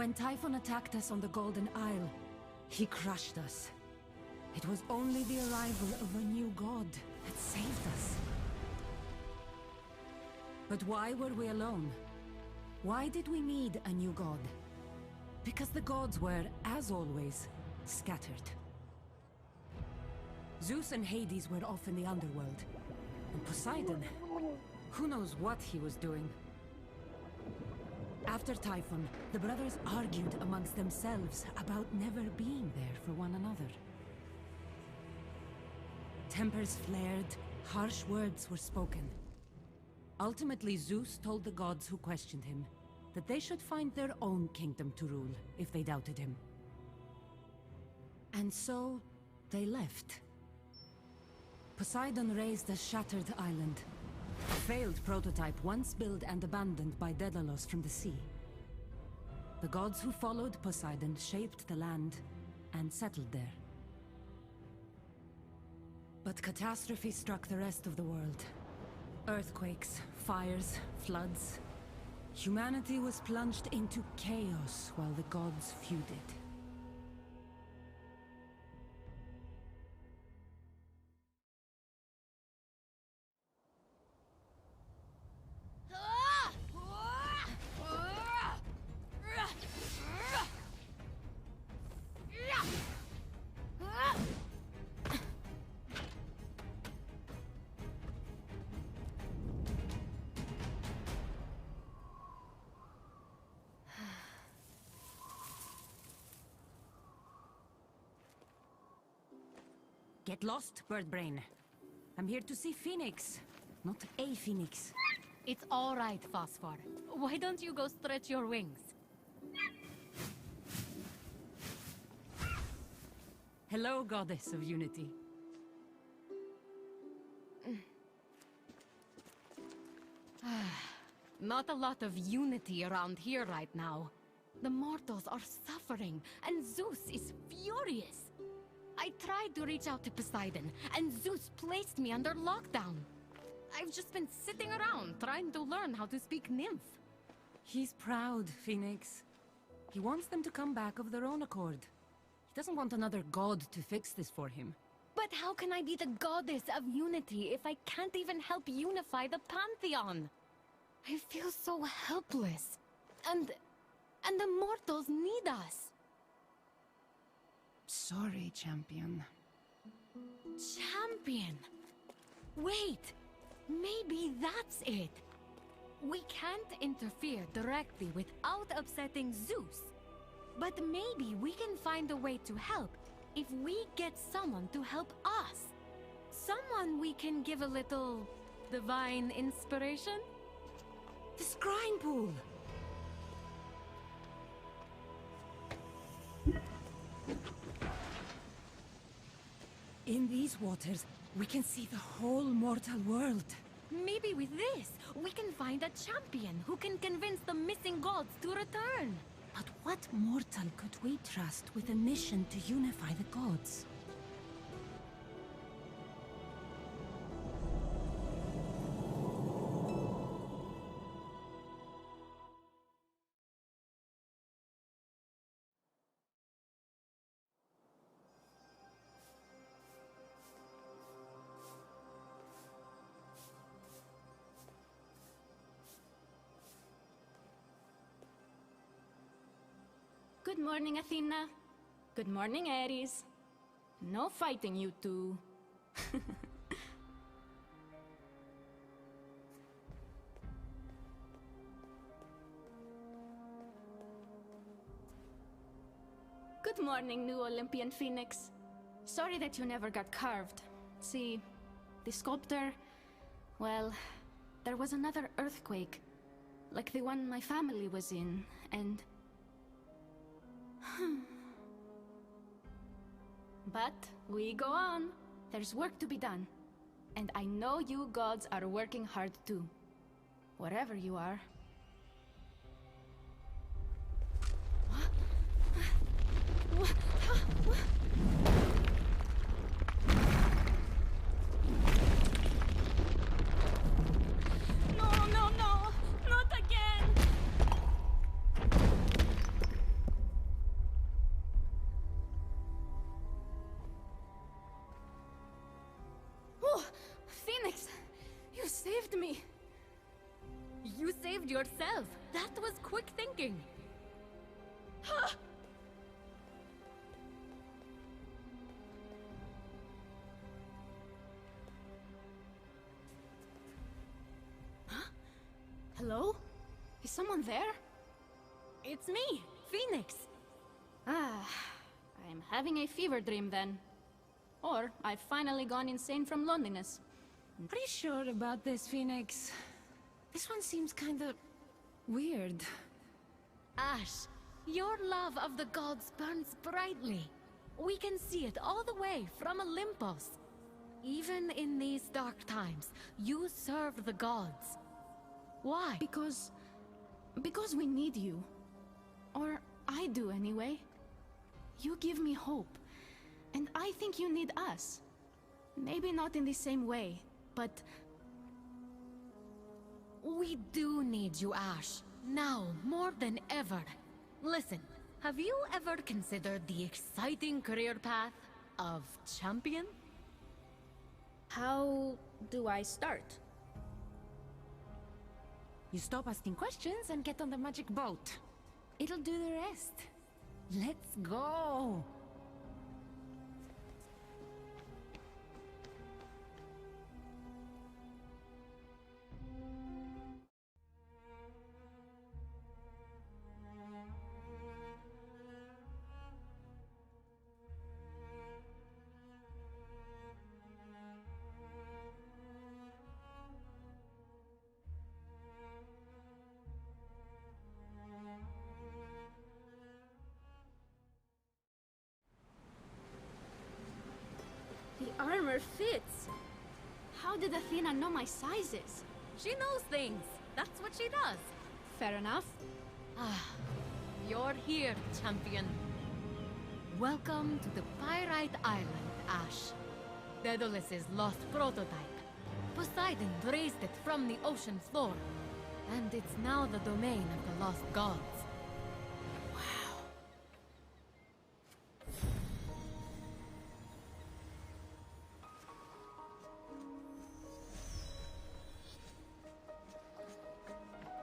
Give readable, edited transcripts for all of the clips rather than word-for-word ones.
When Typhon attacked us on the Golden Isle, he crushed us. It was only the arrival of a new god that saved us. But why were we alone? Why did we need a new god? Because the gods were, as always, scattered. Zeus and Hades were off in the underworld. And Poseidon, who knows what he was doing? After Typhon, the brothers argued amongst themselves about never being there for one another. Tempers flared, harsh words were spoken. Ultimately, Zeus told the gods who questioned him that they should find their own kingdom to rule if they doubted him. And so, they left. Poseidon raised a shattered island, a failed prototype once built and abandoned by Daedalus from the sea. The gods who followed Poseidon shaped the land and settled there. But catastrophe struck the rest of the world. Earthquakes, fires, floods. Humanity was plunged into chaos while the gods feuded. Get lost, Birdbrain. I'm here to see Phoenix, not a Phoenix. It's all right, Phosphor. Why don't you go stretch your wings? Hello, Goddess of Unity. Not a lot of unity around here right now. The mortals are suffering, and Zeus is furious. I tried to reach out to Poseidon, and Zeus placed me under lockdown. I've just been sitting around, trying to learn how to speak nymph. He's proud, Phoenix. He wants them to come back of their own accord. He doesn't want another god to fix this for him. But how can I be the goddess of unity if I can't even help unify the Pantheon? I feel so helpless. And the mortals need us. Sorry, champion. Champion? Wait! Maybe that's it! We can't interfere directly without upsetting Zeus. But maybe we can find a way to help if we get someone to help us. Someone we can give a little divine inspiration? The scrying pool! In these waters, we can see the whole mortal world. Maybe with this, we can find a champion who can convince the missing gods to return. But what mortal could we trust with a mission to unify the gods? Good morning, Athena. Good morning, Ares. No fighting, you two. Good morning, new Olympian Phoenix. Sorry that you never got carved. See, the sculptor... well, there was another earthquake. Like the one my family was in, and... But we go on. There's work to be done. And I know you gods are working hard too. Wherever you are. No, not again! yourself. That was quick thinking. Hello? Is someone there? It's me, Phoenix. Ah, I'm having a fever dream then. Or I've finally gone insane from loneliness. Are you sure about this, Phoenix? This one seems kinda weird. Ash, your love of the gods burns brightly. We can see it all the way from Olympus. Even in these dark times, you serve the gods. Why? Because we need you. Or I do anyway. You give me hope. And I think you need us. Maybe not in the same way, but... We do need you, Ash. Now, more than ever. Listen, have you ever considered the exciting career path of champion? How do I start? You stop asking questions and get on the magic boat. It'll do the rest. Let's go! The armor fits. How did Athena know my sizes? She knows things. That's what she does. Fair enough. Ah, you're here, champion. Welcome to the Pyrite Island, Ash. Daedalus's lost prototype. Poseidon raised it from the ocean floor, and it's now the domain of the lost gods.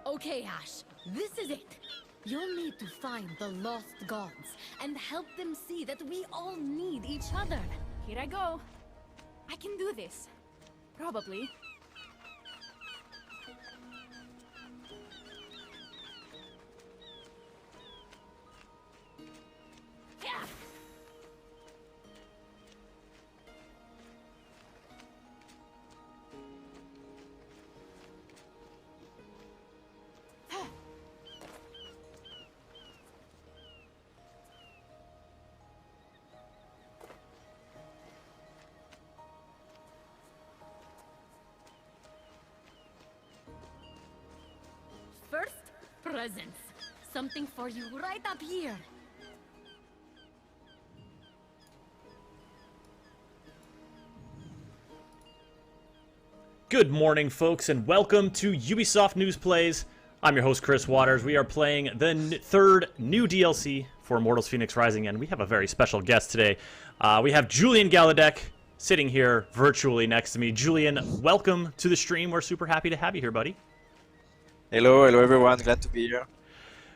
Okay, Ash, this is it. You'll need to find the lost gods and help them see that we all need each other. Here I go. I can do this. Probably. Yeah. First, presents. Something for you right up here. Good morning, folks, and welcome to Ubisoft News Plays. I'm your host, Chris Waters. We are playing the third new DLC for Immortals Fenyx Rising, and we have a very special guest today. We have Julien Galloudec sitting here virtually next to me. Julien, welcome to the stream. We're super happy to have you here, buddy. Hello everyone, glad to be here.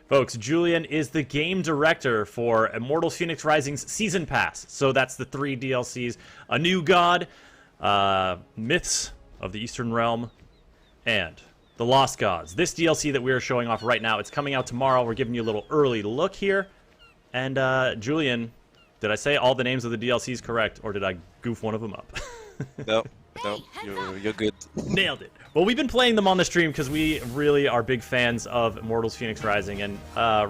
Folks, Julien is the game director for Immortals Fenyx Rising's Season Pass. So that's the 3 DLCs, A New God, Myths of the Eastern Realm, and The Lost Gods. This DLC that we are showing off right now, it's coming out tomorrow. We're giving you a little early look here. And Julien, did I say all the names of the DLCs correct, or did I goof one of them up? No, you're good. Nailed it. Well, we've been playing them on the stream because we really are big fans of Immortals Fenyx Rising and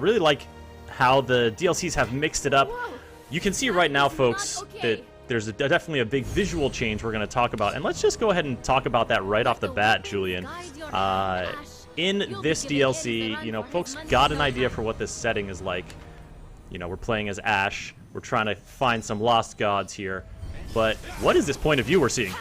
really like how the DLCs have mixed it up. Whoa. You can see right now, folks, that there's definitely a big visual change we're going to talk about. And let's just go ahead and talk about that right off the bat, Julien. In this DLC, you know, folks got an idea for what this setting is like. You know, we're playing as Ash. We're trying to find some lost gods here. But what is this point of view we're seeing?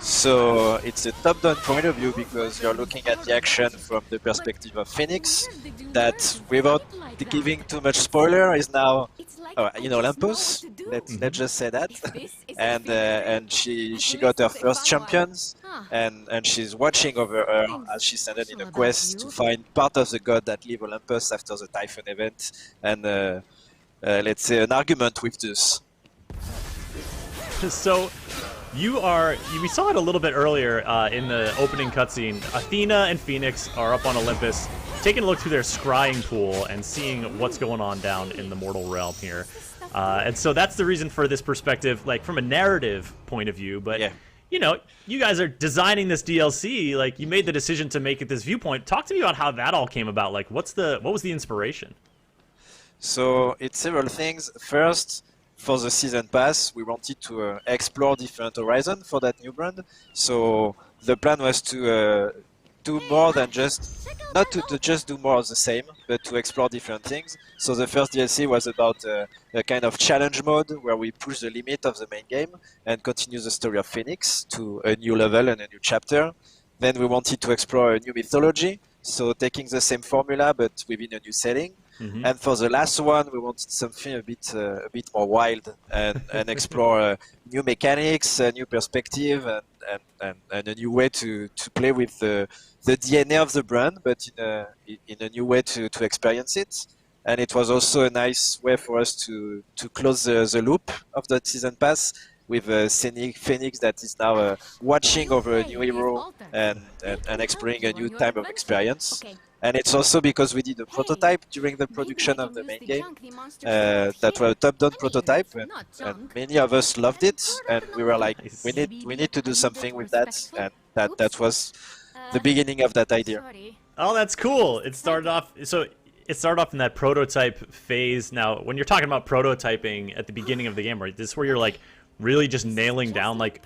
So it's a top-down point of view because you're looking at the action from the perspective of Phoenix, that without giving too much spoiler is now in Olympus. Let's just say that, and she got her first champions, and she's watching over her as she sent in a quest to find part of the god that leave Olympus after the Typhon event, and let's say an argument with Zeus. So we saw it a little bit earlier in the opening cutscene. Athena and Phoenix are up on Olympus, taking a look through their scrying pool and seeing what's going on down in the mortal realm here. And so that's the reason for this perspective, like from a narrative point of view. But you know, you guys are designing this DLC. Like, you made the decision to make it this viewpoint. Talk to me about how that all came about. Like, what was the inspiration? So it's several things. First, for the season pass, we wanted to explore different horizons for that new brand. So the plan was to do more than just, not to just do more of the same, but to explore different things. So the first DLC was about a kind of challenge mode where we push the limit of the main game and continue the story of Phoenix to a new level and a new chapter. Then we wanted to explore a new mythology, so taking the same formula but within a new setting. Mm-hmm. And for the last one, we wanted something a bit more wild and explore new mechanics, a new perspective, and a new way to play with the DNA of the brand, but in a new way to experience it. And it was also a nice way for us to close the loop of the season pass with Phoenix that is now watching over a new hero and exploring a new time of experience. Okay. And it's also because we did a prototype during the production of the main game that was a top-down prototype, and many of us loved it, and we were like, we need to do something with that, and that was the beginning of that idea. Oh, that's cool. It started off in that prototype phase. Now, when you're talking about prototyping at the beginning of the game, right, this is where you're like really just nailing down, like,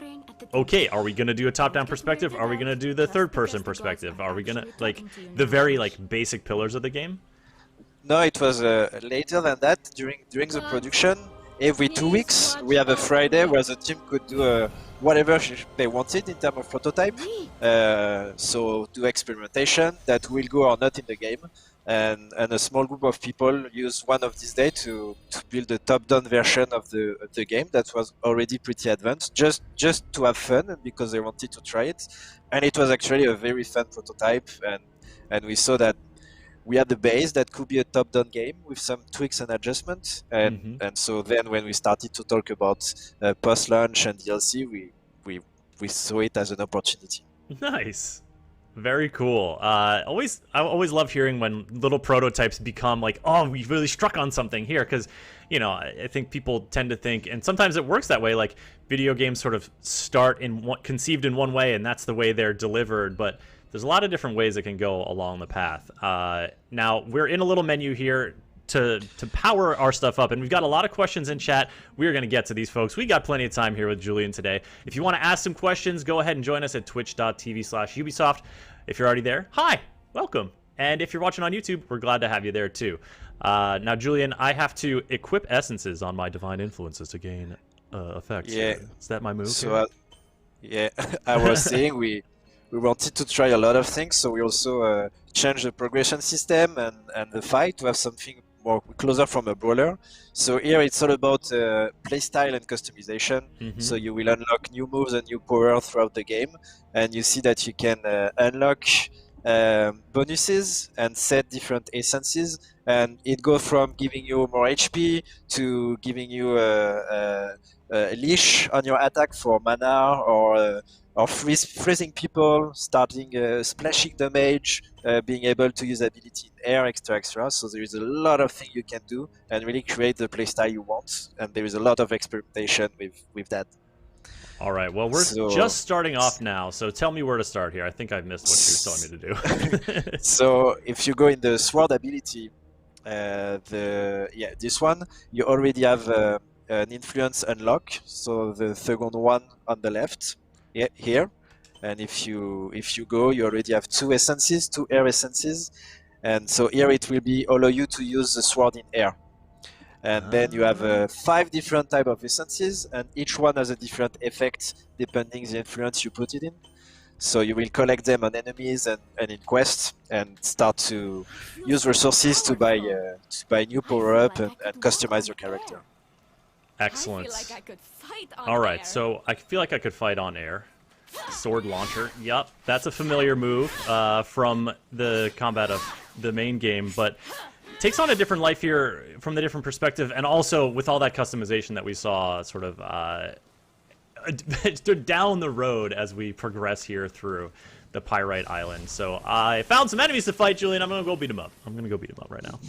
okay, are we going to do a top-down perspective? Are we going to do the third-person perspective? Are we going to, like, the very, like, basic pillars of the game? No, it was later than that. During the production, every 2 weeks, we have a Friday where the team could do whatever they wanted in terms of prototype. So do experimentation that will go or not in the game. And a small group of people use one of these days to build a top-down version of the game that was already pretty advanced, just to have fun and because they wanted to try it. And it was actually a very fun prototype, and we saw that we had the base that could be a top-down game with some tweaks and adjustments. And so then when we started to talk about post-launch and DLC, we saw it as an opportunity. Nice. Very cool. I always love hearing when little prototypes become like, oh, we really struck on something here, because, you know, I think people tend to think, and sometimes it works that way, like video games sort of start conceived in one way, and that's the way they're delivered, but there's a lot of different ways it can go along the path. Now, we're in a little menu here to power our stuff up, and we've got a lot of questions in chat. We're going to get to these, folks. We got plenty of time here with Julien today. If you want to ask some questions, go ahead and join us at twitch.tv/Ubisoft. If you're already there, hi, welcome. And if you're watching on YouTube, we're glad to have you there too. Now, Julien, I have to equip essences on my divine influences to gain effects. Yeah. Is that my move? So, yeah, I was saying we wanted to try a lot of things, so we also changed the progression system and the fight to have something more closer from a brawler. So here it's all about playstyle and customization. So you will unlock new moves and new power throughout the game, and you see that you can unlock bonuses and set different essences, and it goes from giving you more HP to giving you a leash on your attack for mana, or freezing people, starting splashing damage, being able to use ability in air, extra. So there is a lot of things you can do and really create the playstyle you want. And there is a lot of experimentation with that. All right, well, we're just starting off now, so tell me where to start here. I think I've missed what you're telling me to do. So if you go in the sword ability, this one, you already have an influence unlock. So the second one on the left. Here, and if you go, you already have two air essences, and so here it will be allow you to use the sword in air. And then you have 5 different type of essences, and each one has a different effect depending the influence you put it in. So you will collect them on enemies and in quests, and start to use resources to buy new power-up and customize your character. Excellent. I feel like I could fight on All right, air. so I feel like I could fight on air. Sword launcher. Yup, that's a familiar move from the combat of the main game, but takes on a different life here from the different perspective, and also with all that customization that we saw sort of down the road as we progress here through the Pyrite Island. So I found some enemies to fight, Julian. I'm going to go beat them up. I'm going to go beat them up right now.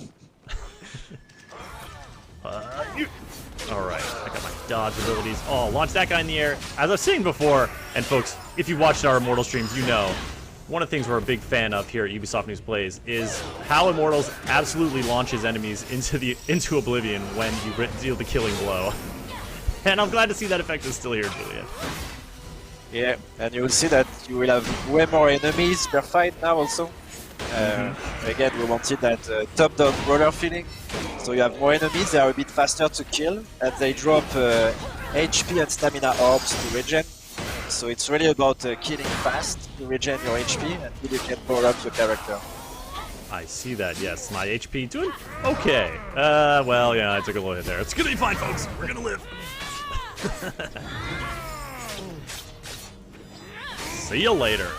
Alright, I got my dodge abilities. Oh, launch that guy in the air. As I was saying before, and folks, if you've watched our Immortal streams, you know, one of the things we're a big fan of here at Ubisoft News Plays is how Immortals absolutely launches enemies into oblivion when you deal the killing blow. And I'm glad to see that effect is still here, Julian. Yeah, and you will see that you will have way more enemies per fight now also. Again, we wanted that top-down brawler feeling. So you have more enemies, they are a bit faster to kill, and they drop HP and stamina orbs to regen. So it's really about killing fast to regen your HP, and you can power up your character. I see that, yes. My HP doing okay. Well, yeah, I took a little hit there. It's gonna be fine, folks. We're gonna live. See you later.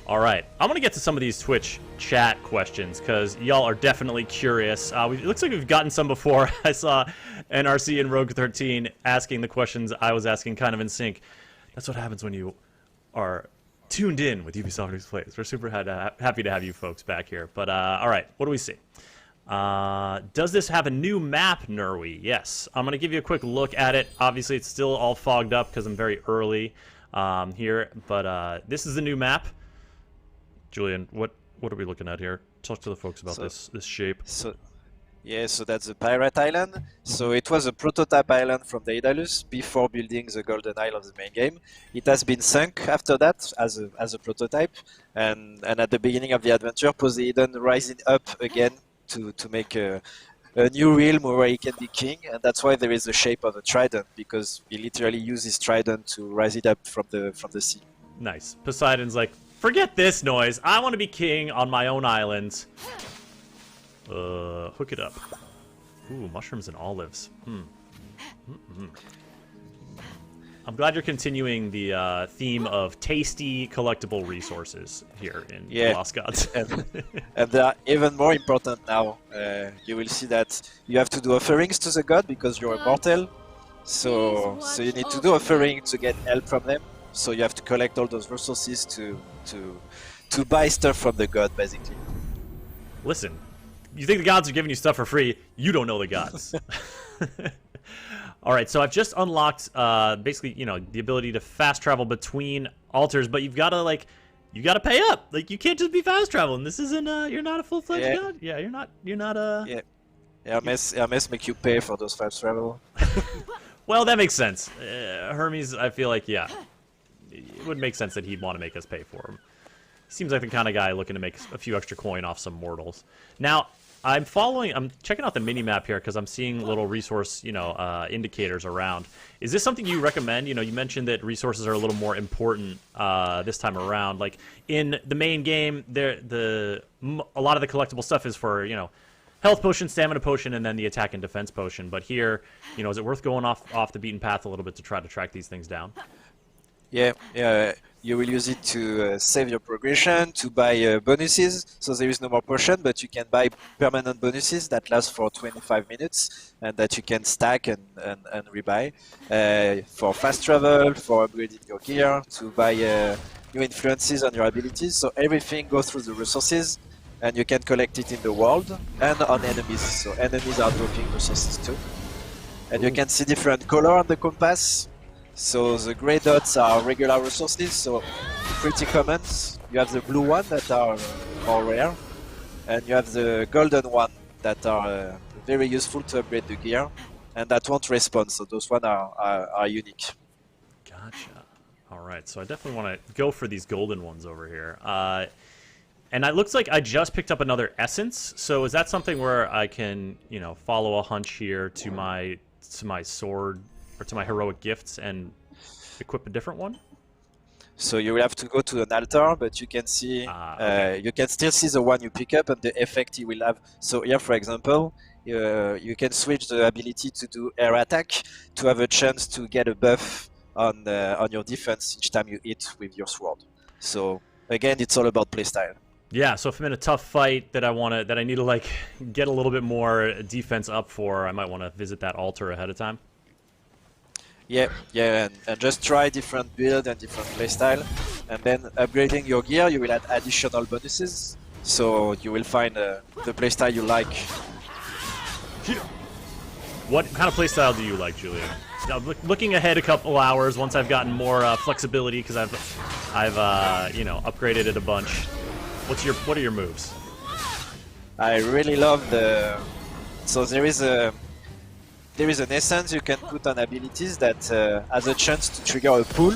All right, I'm gonna get to some of these Twitch chat questions because y'all are definitely curious. It looks like we've gotten some before. I saw NRC and Rogue 13 asking the questions I was asking, kind of in sync. That's what happens when you are tuned in with Ubisoft News Plays. We're super happy to have you folks back here. But all right, what do we see? Does this have a new map, Nerwi? Yes. I'm gonna give you a quick look at it. Obviously, it's still all fogged up because I'm very early here. But this is the new map. Julian, what are we looking at here? Talk to the folks about this shape. So that's the Pirate Island. So it was a prototype island from Daedalus before building the Golden Isle of the main game. It has been sunk after that as a prototype, and at the beginning of the adventure, Poseidon rising up again to make a new realm where he can be king, and that's why there is the shape of a trident, because he literally used his trident to rise it up from the sea. Nice. Poseidon's like, forget this noise. I want to be king on my own island. Hook it up. Ooh, mushrooms and olives. I'm glad you're continuing the theme of tasty collectible resources here in Lost Gods. and they are even more important now. You will see that you have to do offerings to the god because you're immortal. So you need to do offering to get help from them. So you have to collect all those resources to buy stuff from the god, basically. Listen, you think the gods are giving you stuff for free? You don't know the gods. All right, so I've just unlocked basically, you know, the ability to fast travel between altars, but you've got to pay up. Like, you can't just be fast traveling. This isn't you're not a full-fledged god. Yeah, you're not a. Yeah, Hermes make you pay for those fast travel. Well, that makes sense. Hermes, I feel like, yeah, it would make sense that he'd want to make us pay for him. Seems like the kind of guy looking to make a few extra coin off some mortals. Now, I'm checking out the mini-map here because I'm seeing little resource, indicators around. Is this something you recommend? You know, you mentioned that resources are a little more important this time around. Like, in the main game, a lot of the collectible stuff is for, health potion, stamina potion, and then the attack and defense potion. But here, is it worth going off the beaten path a little bit to try to track these things down? Yeah, you will use it to save your progression, to buy bonuses. So there is no more potion, but you can buy permanent bonuses that last for 25 minutes and that you can stack and rebuy. For fast travel, for upgrading your gear, to buy new influences on your abilities. So everything goes through the resources, and you can collect it in the world and on enemies. So enemies are dropping resources too. And you can see different color on the compass. So the grey dots are regular resources, so pretty commons. You have the blue one that are more rare, and you have the golden one that are very useful to upgrade the gear, and that won't respawn, so those ones are unique. Gotcha. All right, so I definitely want to go for these golden ones over here. And it looks like I just picked up another essence. So is that something where I can, you know, follow a hunch here to my sword or to my heroic gifts and equip a different one? So you will have to go to an altar, but you can see, Okay. you can still see the one you pick up and the effect you will have. So here, for example, you can switch the ability to do air attack to have a chance to get a buff on your defense each time you hit with your sword. So again, it's all about playstyle. Yeah, so if I'm in a tough fight that I need to like get a little bit more defense up for, I might want to visit that altar ahead of time. Yeah, and just try different build and different playstyle, and then upgrading your gear, you will add additional bonuses. So you will find the playstyle you like. What kind of playstyle do you like, Julien? Now, looking ahead a couple hours, once I've gotten more flexibility, because I've you know, upgraded it a bunch. What are your moves? I really love the. So there is an essence you can put on abilities that has a chance to trigger a pull.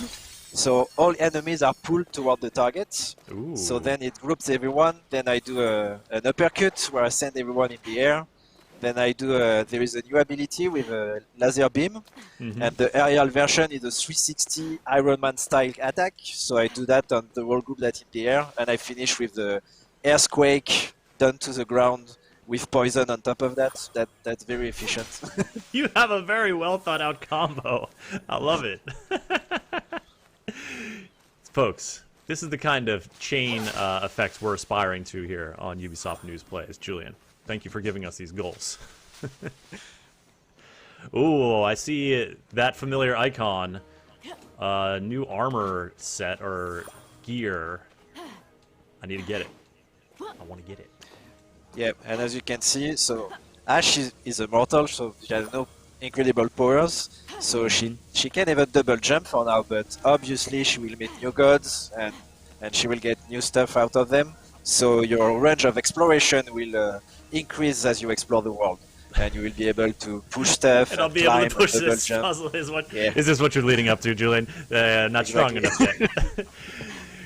So all enemies are pulled toward the target. Ooh. So then it groups everyone. Then I do an uppercut where I send everyone in the air. Then I do there is a new ability with a laser beam, and the aerial version is a 360 Iron Man style attack. So I do that on the whole group that's in the air, and I finish with the earthquake done to the ground with poison on top of that. That's very efficient. You have a very well thought out combo. I love it. Folks, this is the kind of chain effects we're aspiring to here on Ubisoft News Plays. Julien, thank you for giving us these goals. Ooh, I see that familiar icon. New armor set or gear. I need to get it. I want to get it. Yeah, and as you can see, so Ash is immortal, so she has no incredible powers. So she can even double jump for now, but obviously she will meet new gods and she will get new stuff out of them. So your range of exploration will increase as you explore the world, and you will be able to push stuff and I'll be able to push this jump. puzzle. Is this what you're leading up to, Julien? Not strong enough yet.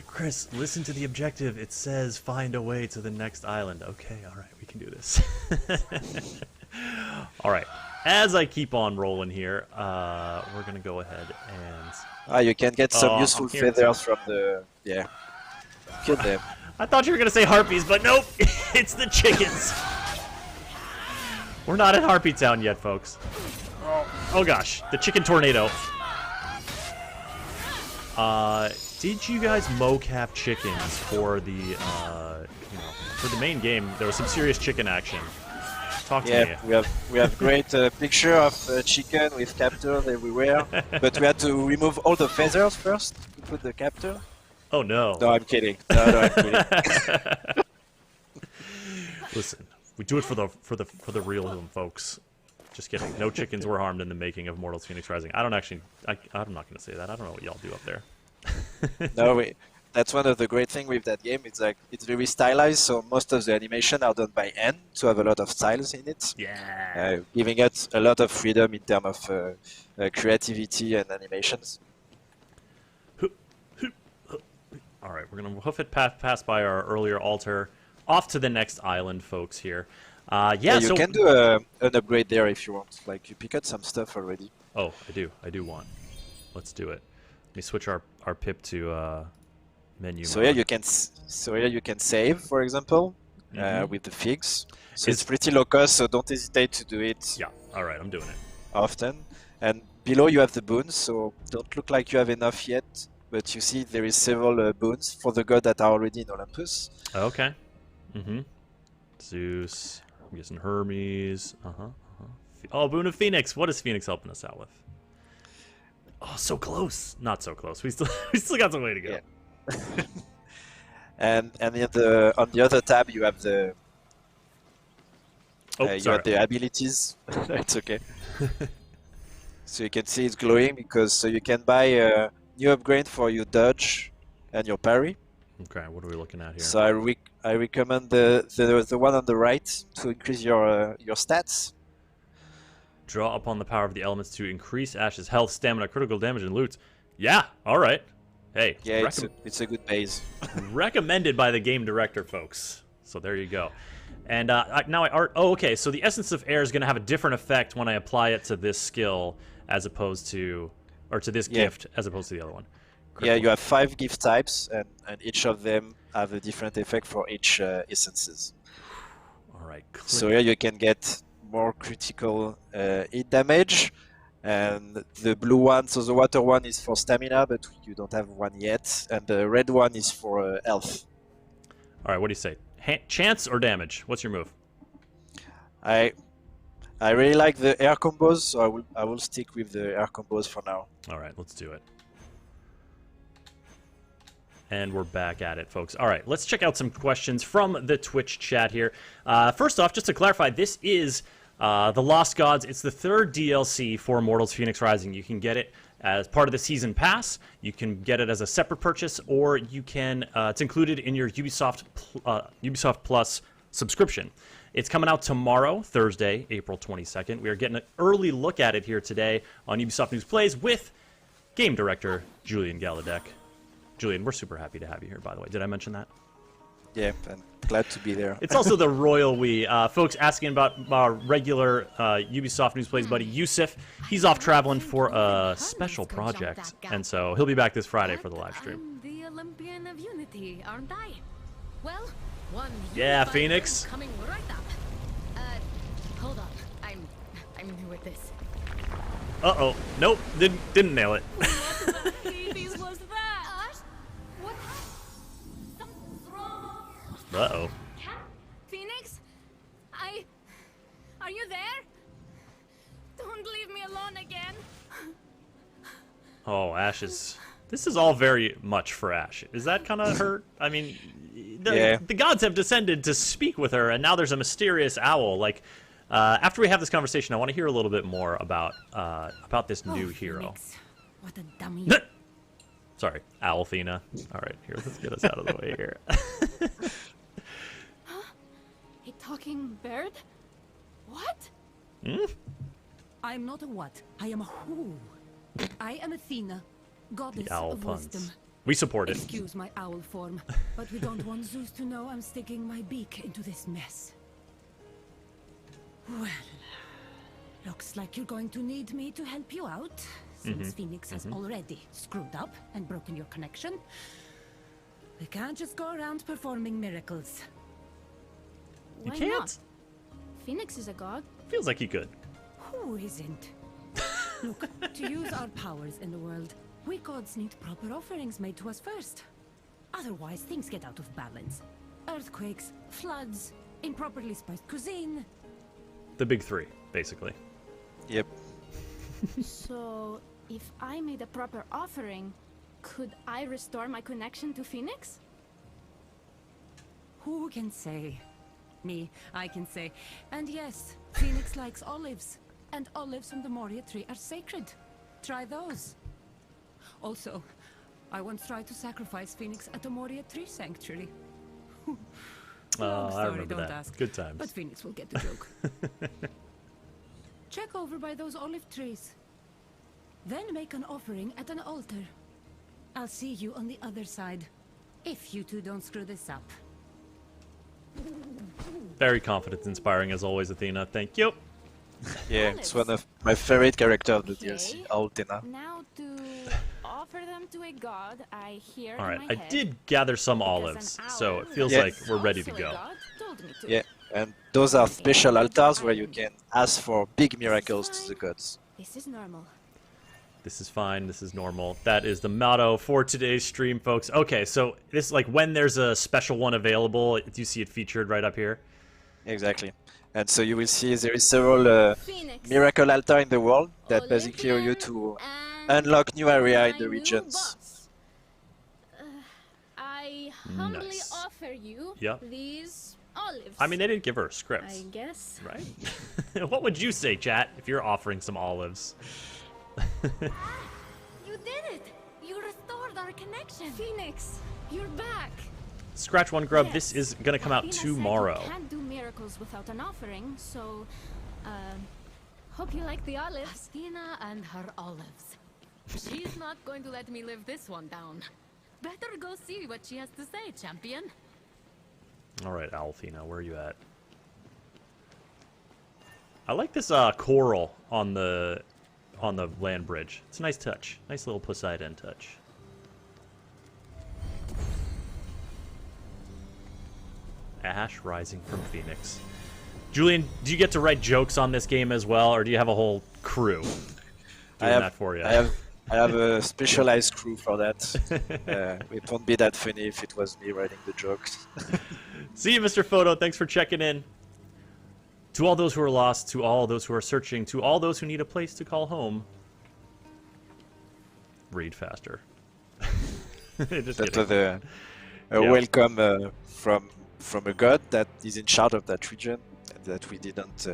Chris, listen to the objective. It says find a way to the next island. Okay, all right, we can do this. All right. As I keep on rolling here, we're gonna go ahead and. You can get some useful feathers from the kill them. I thought you were gonna say harpies, but nope, it's the chickens. We're not at Harpy Town yet, folks. Oh gosh, the chicken tornado. Did you guys mocap chickens for the for the main game? There was some serious chicken action. Talk to me. we have great picture of chicken with captors everywhere, but we had to remove all the feathers first to put the captor. Oh no! No, I'm kidding. No, I'm kidding. Listen, we do it for the real them, folks. Just kidding. No chickens were harmed in the making of Immortals Fenyx Rising. I'm not going to say that. I don't know what y'all do up there. No, that's one of the great things with that game. It's like it's very stylized, so most of the animation are done by hand to have a lot of styles in it. Yeah. Giving it a lot of freedom in terms of creativity and animations. All right, we're going to hoof it pass by our earlier altar. Off to the next island, folks, here. Yeah, you so can do an upgrade there if you want. Like, you pick up some stuff already. Oh, I do want. Let's do it. Let me switch our pip to menu. So here you can save, for example, with the figs. So it's pretty low cost, so don't hesitate to do it. Yeah, all right, I'm doing it. Often. And below you have the boons, so don't look like you have enough yet. But you see there is several boons for the god that are already in Olympus. Okay. Zeus. I'm guessing Hermes. Oh, Boon of Phoenix. What is Phoenix helping us out with? Oh, so close. Not so close. We still got some way to go. Yeah. and on the other tab you have the have the abilities. It's okay. So you can see it's glowing because you can buy a new upgrade for your dodge and your parry. Okay, what are we looking at here? So I recommend the one on the right to increase your stats. Draw upon the power of the elements to increase Ash's health, stamina, critical damage, and loot. Yeah, all right. Hey, Yeah, it's a good base. recommended by the game director, folks. So there you go. And now I art. Oh, okay. So the Essence of Air is going to have a different effect when I apply it to this skill, as opposed to, or to this gift, as opposed to the other one. Yeah, you have 5 gift types, and each of them have a different effect for each essences. All right. So here you can get more critical hit damage, and the blue one, so the water one is for stamina, but you don't have one yet, and the red one is for health. All right. What do you say? Chance or damage? What's your move? I really like the air combos, so I will stick with the air combos for now. All right. Let's do it. And we're back at it, folks. All right, let's check out some questions from the Twitch chat here. First off, just to clarify, this is The Lost Gods. It's the 3rd DLC for Immortals Fenyx Rising. You can get it as part of the Season Pass. You can get it as a separate purchase, or you can. It's included in your Ubisoft Plus subscription. It's coming out tomorrow, Thursday, April 22nd. We are getting an early look at it here today on Ubisoft News Plays with game director Julien Galloudec. Julien, we're super happy to have you here, by the way. Did I mention that? Yeah, I'm glad to be there. It's also the royal we. Folks asking about our regular Ubisoft News Plays buddy, Yusuf. He's off traveling for a special project, and so he'll be back this Friday for the live stream. I'm the Olympian of Unity, aren't I? Well, one Yeah, unified Phoenix. coming right up. Hold on. I'm new at this. Uh-oh. Nope, didn't nail it. What the Hades was that? Ash? What? Something's wrong. Uh-oh. Phoenix? Are you there? Don't leave me alone again. Oh, Ash is... This is all very much for Ash. Is that kind of hurt? I mean, the gods have descended to speak with her, and now there's a mysterious owl. Like, after we have this conversation, I want to hear a little bit more about this new hero. Phoenix. What a dummy. Sorry, Owlthena. All right, here, let's get us out of the way here. A talking bird? What? I'm not a what. I am a who. I am Athena, goddess The owl of puns. wisdom. We support it. Excuse my owl form, but we don't want Zeus to know I'm sticking my beak into this mess. Well, looks like you're going to need me to help you out, since Phoenix has already screwed up and broken your connection. We can't just go around performing miracles. You Why can't? not? Phoenix is a god. Feels like you could. Who isn't? Look, to use our powers in the world, we gods need proper offerings made to us first. Otherwise, things get out of balance. Earthquakes, floods, improperly spiced cuisine. The big 3, basically. Yep. So, if I made a proper offering, could I restore my connection to Phoenix? Who can say? Me, I can say. And yes, Phoenix likes olives. And olives from the Moria tree are sacred. Try those. Also, I once tried to sacrifice Phoenix at the Moria tree sanctuary. Oh, I'm I sorry, remember don't that. ask. Good times. But Phoenix will get the joke. Check over by those olive trees. Then make an offering at an altar. I'll see you on the other side. If you two don't screw this up. Very confidence inspiring as always, Athena. Thank you. Yeah, it's one of my favorite characters of the Okay. DLC, Owlthena. Now to offer them to a god, I hear All in right, my I head, did gather some because olives, an so owl it feels Yeah. like we're ready to also a go. god told me to. Yeah, and those are special altars where you can ask for big miracles to the gods. This is normal. This is fine. This is normal. That is the motto for today's stream, folks. Okay, so this is like when there's a special one available, do you see it featured right up here? Exactly. And so you will see there is several Phoenix, miracle altar in the world that basically allow you to and unlock new area in my the new regions. boss. I humbly Nice. offer you Yep. these olives. I mean, they didn't give her scripts, I guess. right? What would you say, chat, if you're offering some olives? You did it! You restored our connection! Phoenix, you're back. Scratch one grub. Yes, This is gonna come out Athena said tomorrow. You can't do miracles without an offering, so hope you like the olives. Athena and her olives. She's not going to let me live this one down. Better go see what she has to say, champion. All right, Alfina, where are you at? I like this coral on the land bridge. It's a nice touch. Nice little Poseidon touch. Ash rising from Phoenix. Julien, do you get to write jokes on this game as well, or do you have a whole crew doing that for you? I have a specialized crew for that. It won't be that funny if it was me writing the jokes. See you, Mr. Photo. Thanks for checking in. To all those who are lost, to all those who are searching, to all those who need a place to call home, read faster. Just that kidding. was a welcome from a god that is in charge of that region that we didn't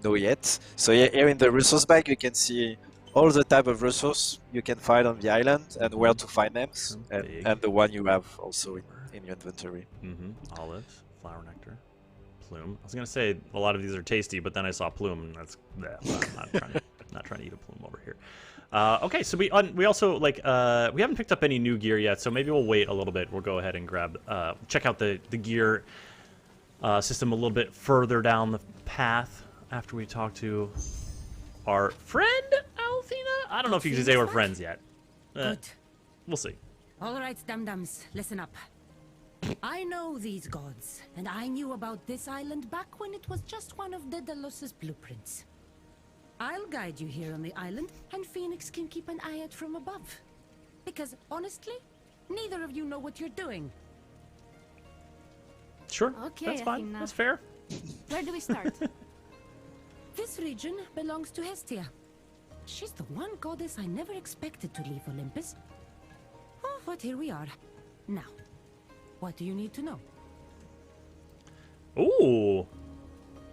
know yet. So here in the resource bag you can see all the type of resource you can find on the island and where to find them, and the one you have also in your inventory. Olives, flower nectar, plume. I was gonna say a lot of these are tasty, but then I saw plume, and that's not trying to eat a plume over here. Okay, so we also we haven't picked up any new gear yet, so maybe we'll wait a little bit. We'll go ahead and check out the gear system a little bit further down the path after we talk to our friend Alfina. I don't know if you can say we're friends yet. Good. We'll see. All right, dum-dums, listen up. I know these gods, and I knew about this island back when it was just one of Daedalus' blueprints. I'll guide you here on the island, and Phoenix can keep an eye out from above. Because, honestly, neither of you know what you're doing. Sure, Okay, that's fine. Athena. That's fair. Where do we start? This region belongs to Hestia. She's the one goddess I never expected to leave Olympus. Oh, but here we are. Now, what do you need to know? Ooh.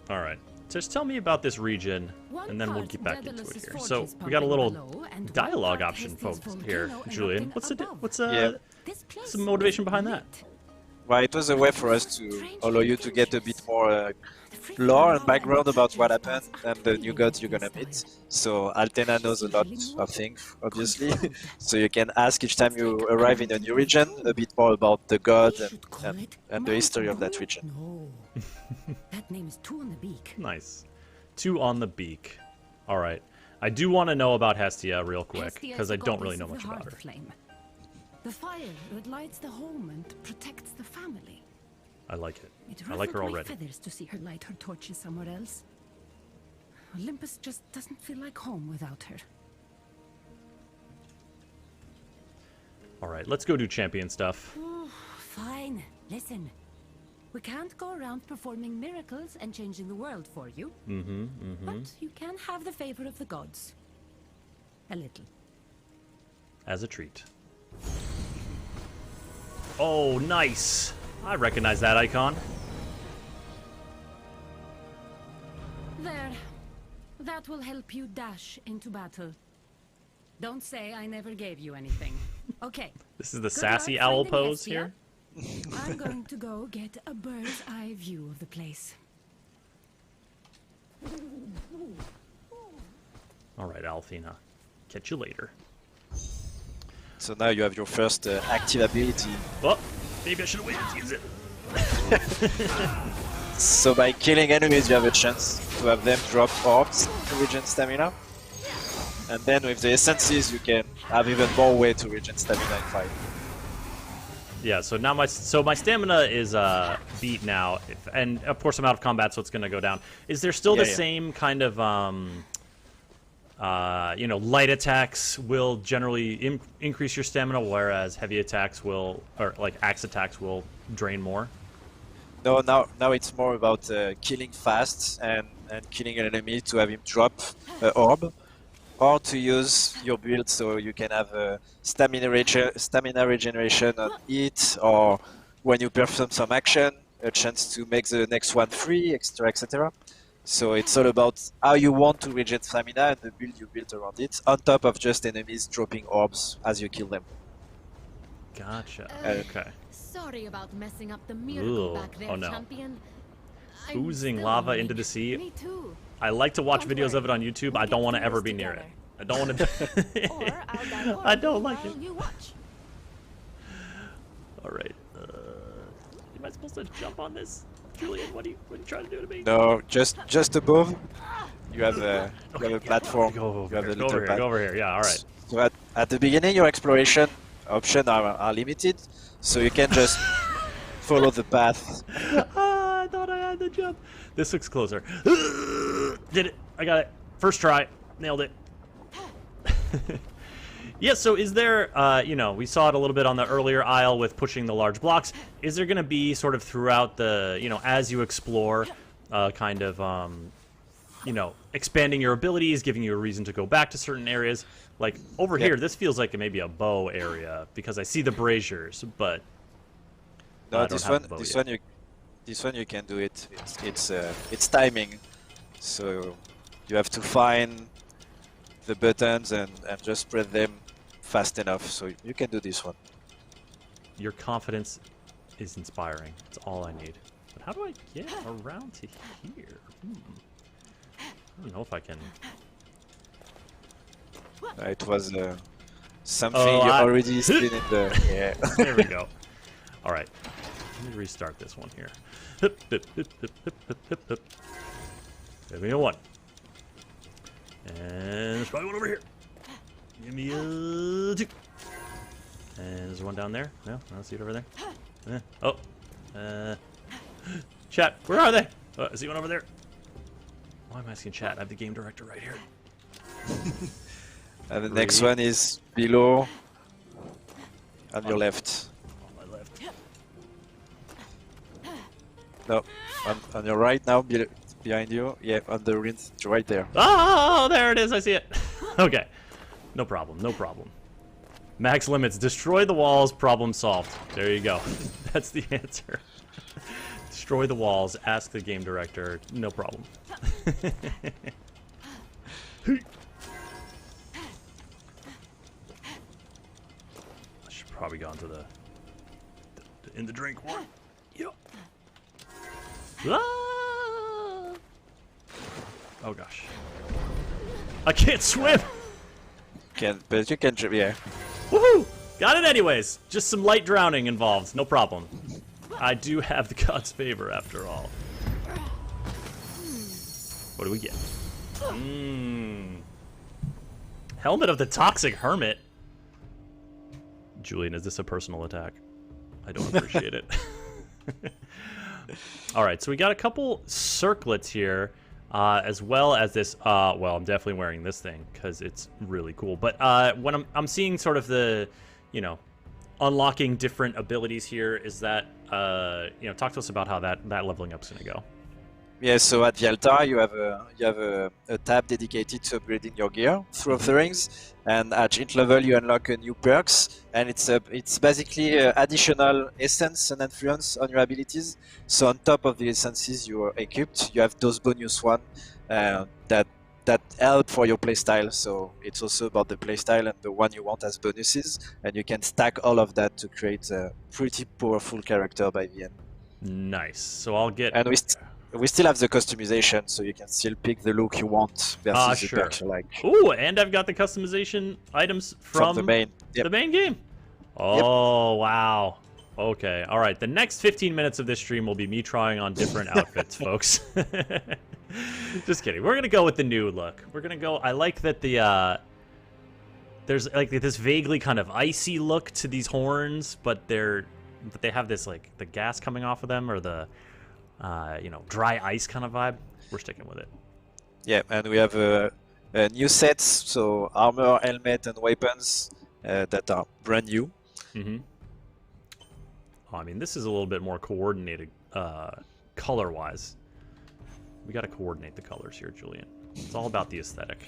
All right. Just tell me about this region, One and then we'll part get back into Daedalus' it here. forge So is we got a pumping little below, and one dialogue part option, Hestia's folks. Here, volcano Julien. erupting What's above. Yeah. Some motivation behind that? Well, it was a way for us to allow you to get a bit more lore and background about what happened and the new gods you're gonna meet. So Altena knows a lot of things, obviously. So you can ask each time you arrive in a new region a bit more about the god and the history of that region. No. That name is too on the beak. Nice. 2 on the beak. All right. I do want to know about Hestia real quick, Hestia because is I the don't really goddess know of much the about her. hearth flame. The fire that lights the home and protects the family. I like it. It I like her ruffled my already. feathers to see her light her torches somewhere else. Olympus just doesn't feel like home without her. All right, let's go do champion stuff. Fine. Listen. We can't go around performing miracles and changing the world for you. But you can have the favor of the gods. A little. As a treat. Oh, nice. I recognize that icon. There. That will help you dash into battle. Don't say I never gave you anything. Okay. This is the Good sassy luck owl finding pose Hestia. here. I'm going to go get a bird's eye view of the place. All right, Alfina. Catch you later. So now you have your first active ability. Oh, maybe I should have waited to use it. So by killing enemies you have a chance to have them drop orbs to regen stamina. And then with the essences you can have even more way to regen stamina in fight. Yeah, so now my stamina is beat now, and of course I'm out of combat, so it's gonna go down. Is there still the same kind of you know, light attacks will generally increase your stamina, whereas heavy attacks will, or like axe attacks will drain more? No, now it's more about killing fast and killing an enemy to have him drop an orb, or to use your build so you can have stamina regeneration on it, or when you perform some action, a chance to make the next one free, etc. So it's all about how you want to regen stamina and the build you build around it, on top of just enemies dropping orbs as you kill them. Gotcha. Okay. Sorry about messing up the miracle back there, Oh no. champion. I'm Oozing still lava learning. into the sea. Me too. I like to watch Don't videos of it worry. on YouTube. We'll I don't get want to through ever this be near it. together. I don't want to. Or I'll die I don't like while it. you watch. All right. Am I supposed to jump on this? Julian, what are you trying to do to me? No, just above. You have a platform. Go You have over a here. little pad. Go over here. Yeah, all right. So at the beginning, your exploration options are limited, so you can just follow the path. I thought I had the jump. This looks closer. Did it. I got it. First try. Nailed it. Yeah, so is there, you know, we saw it a little bit on the earlier aisle with pushing the large blocks. Is there going to be sort of throughout the, you know, as you explore, kind of, you know, expanding your abilities, giving you a reason to go back to certain areas? Like, over here, this feels like maybe a bow area, because I see the braziers, but No, I don't have the bow yet. this one you can do it. It's timing, so you have to find the buttons and just press them fast enough. So you can do this one. Your confidence is inspiring. That's all I need. But how do I get around to here? I don't know if I can. It was something Oh, you already seen in the. Yeah. There we go. All right. Let me restart this one here. Hip, hip, hip, hip, hip, hip, hip, hip. Give me a 1. And there's probably one over here. Give me a 2. And there's one down there. No, I don't see it over there. Oh. Chat, where are they? I see one over there. Why am I asking chat? I have the game director right here. And the next one is below, on your left. On my left. No, on your right now, behind you. Yeah, on the rinse, right there. Oh, there it is. I see it. Okay. No problem. No problem. Max limits. Destroy the walls. Problem solved. There you go. That's the answer. Destroy the walls. Ask the game director. No problem. I should probably go into the in the drink one. Yep. Ah! Oh gosh. I can't swim. But you can, yeah. Woohoo! Got it anyways. Just some light drowning involved. No problem. I do have the god's favor after all. What do we get? Helmet of the Toxic Hermit. Julian, is this a personal attack? I don't appreciate it. Alright, so we got a couple circlets here. As well as this, well, I'm definitely wearing this thing because it's really cool. But when I'm seeing sort of the, you know, unlocking different abilities here, is that, you know, talk to us about how that leveling up's gonna go. Yeah, so at the altar you have a tab dedicated to upgrading your gear through offerings, and at each level you unlock new perks, and it's basically additional essence and influence on your abilities. So on top of the essences you are equipped, you have those bonus one that help for your playstyle. So it's also about the playstyle and the one you want as bonuses, and you can stack all of that to create a pretty powerful character by the end. Nice. So I'll get. And we still have the customization, so you can still pick the look you want versus the perks you like. Ooh, and I've got the customization items from the main game. Oh, wow. Okay, all right. The next 15 minutes of this stream will be me trying on different outfits, folks. Just kidding. We're gonna go with the new look. We're gonna go. I like that the there's like this vaguely kind of icy look to these horns, but they have this like the gas coming off of them, or the you know, dry ice kind of vibe. We're sticking with it. Yeah, and we have new sets, so armor, helmet, and weapons that are brand new. Mm-hmm. Oh, I mean, this is a little bit more coordinated color-wise. We got to coordinate the colors here, Julian. It's all about the aesthetic.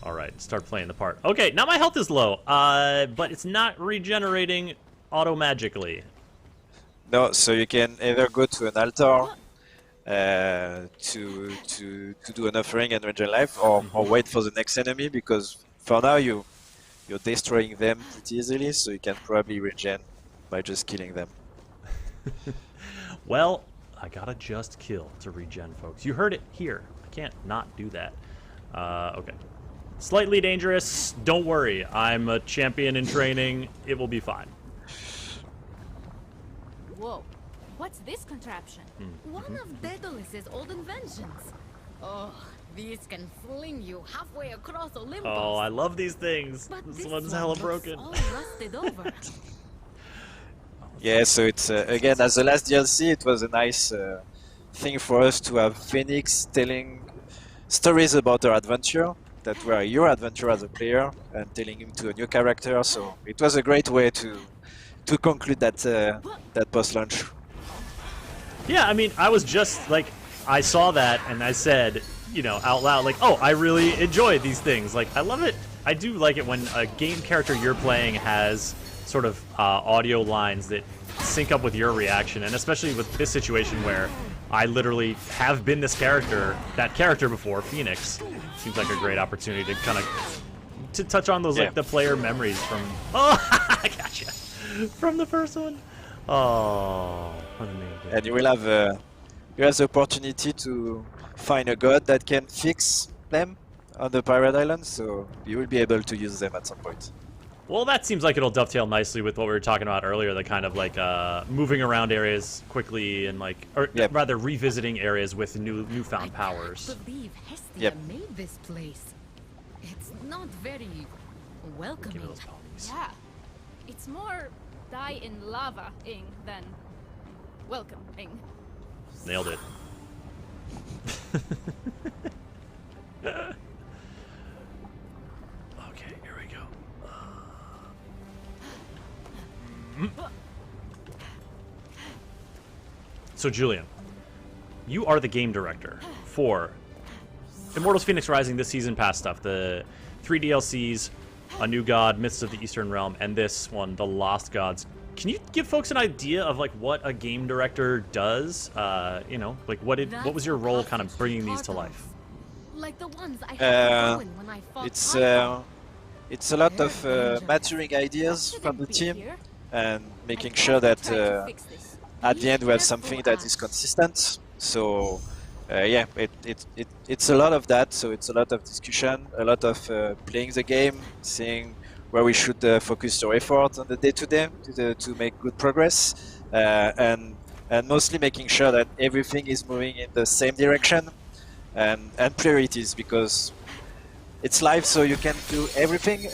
All right, start playing the part. Okay, now my health is low, but it's not regenerating auto-magically. No, so you can either go to an altar to do an offering and regen life, or wait for the next enemy, because for now you're destroying them pretty easily, so you can probably regen by just killing them. Well, I gotta just kill to regen, folks. You heard it here. I can't not do that. Okay. Slightly dangerous. Don't worry. I'm a champion in training. It will be fine. Whoa, what's this contraption? One of Daedalus's old inventions. Oh, these can fling you halfway across Olympus. Oh, I love these things. But This this one's one hella looks broken. all rusted over. Yeah, so it's again, as the last DLC, it was a nice thing for us to have Phoenix telling stories about her adventure that were your adventure as a player and telling him to a new character. So it was a great way to conclude that that post-launch. Yeah, I mean, I was just like, I saw that and I said, you know, out loud, like, oh, I really enjoy these things. Like, I love it. I do like it when a game character you're playing has sort of audio lines that sync up with your reaction, and especially with this situation where I literally have been this character, that character before, Phoenix. Seems like a great opportunity to kind of to touch on those like the player memories from. Oh, I gotcha. From the first one. Oh, what a name. And you will have the opportunity to find a god that can fix them on the Pirate Island, so you will be able to use them at some point. Well, that seems like it'll dovetail nicely with what we were talking about earlier, the kind of like moving around areas quickly and like, or rather revisiting areas with newfound powers. I can't believe Hestia made this place. It's not very welcoming. Give me those ponies. Yeah, it's more die in lava-ing than welcoming. Nailed it. Okay, here we go. So, Julien, you are the game director for Immortals Fenyx Rising, this season pass stuff, the 3 DLCs, A New God, Myths of the Eastern Realm, and this one, The Lost Gods. Can you give folks an idea of like what a game director does? You know, like what was your role kind of bringing these to life? Like the ones I had going when I fought it's a lot of maturing ideas from the team and making sure that at the end we have something that is consistent. So yeah, it's a lot of that. So it's a lot of discussion, a lot of playing the game, seeing where we should focus your effort on the day-to-day to make good progress, and mostly making sure that everything is moving in the same direction, and priorities, because it's live, so you can't do everything.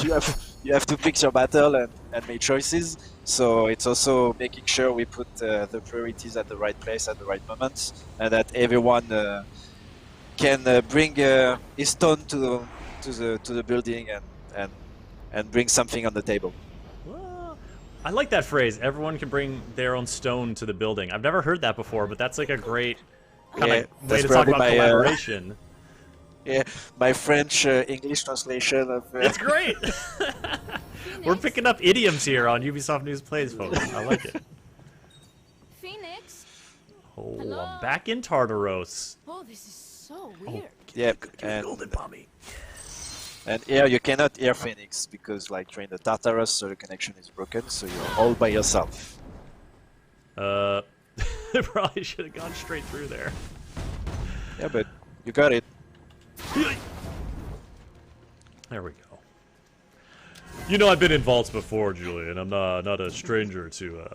you have to pick your battle and make choices. So it's also making sure we put the priorities at the right place at the right moment, and that everyone can bring his stone to the building and bring something on the table. Well, I like that phrase. Everyone can bring their own stone to the building. I've never heard that before, but that's like a great kind of way to talk about collaboration. Yeah, my French English translation of. It's great. We're picking up idioms here on Ubisoft News Plays, folks. I like it. Phoenix. Oh, Hello? I'm back in Tartaros. Oh, this is so weird. Yeah, and here you cannot hear Phoenix because like you're in the Tartarus, so the connection is broken, so you're all by yourself. Probably should have gone straight through there. Yeah, but you got it. There we go. You know, I've been in vaults before, Julien. I'm not a stranger to.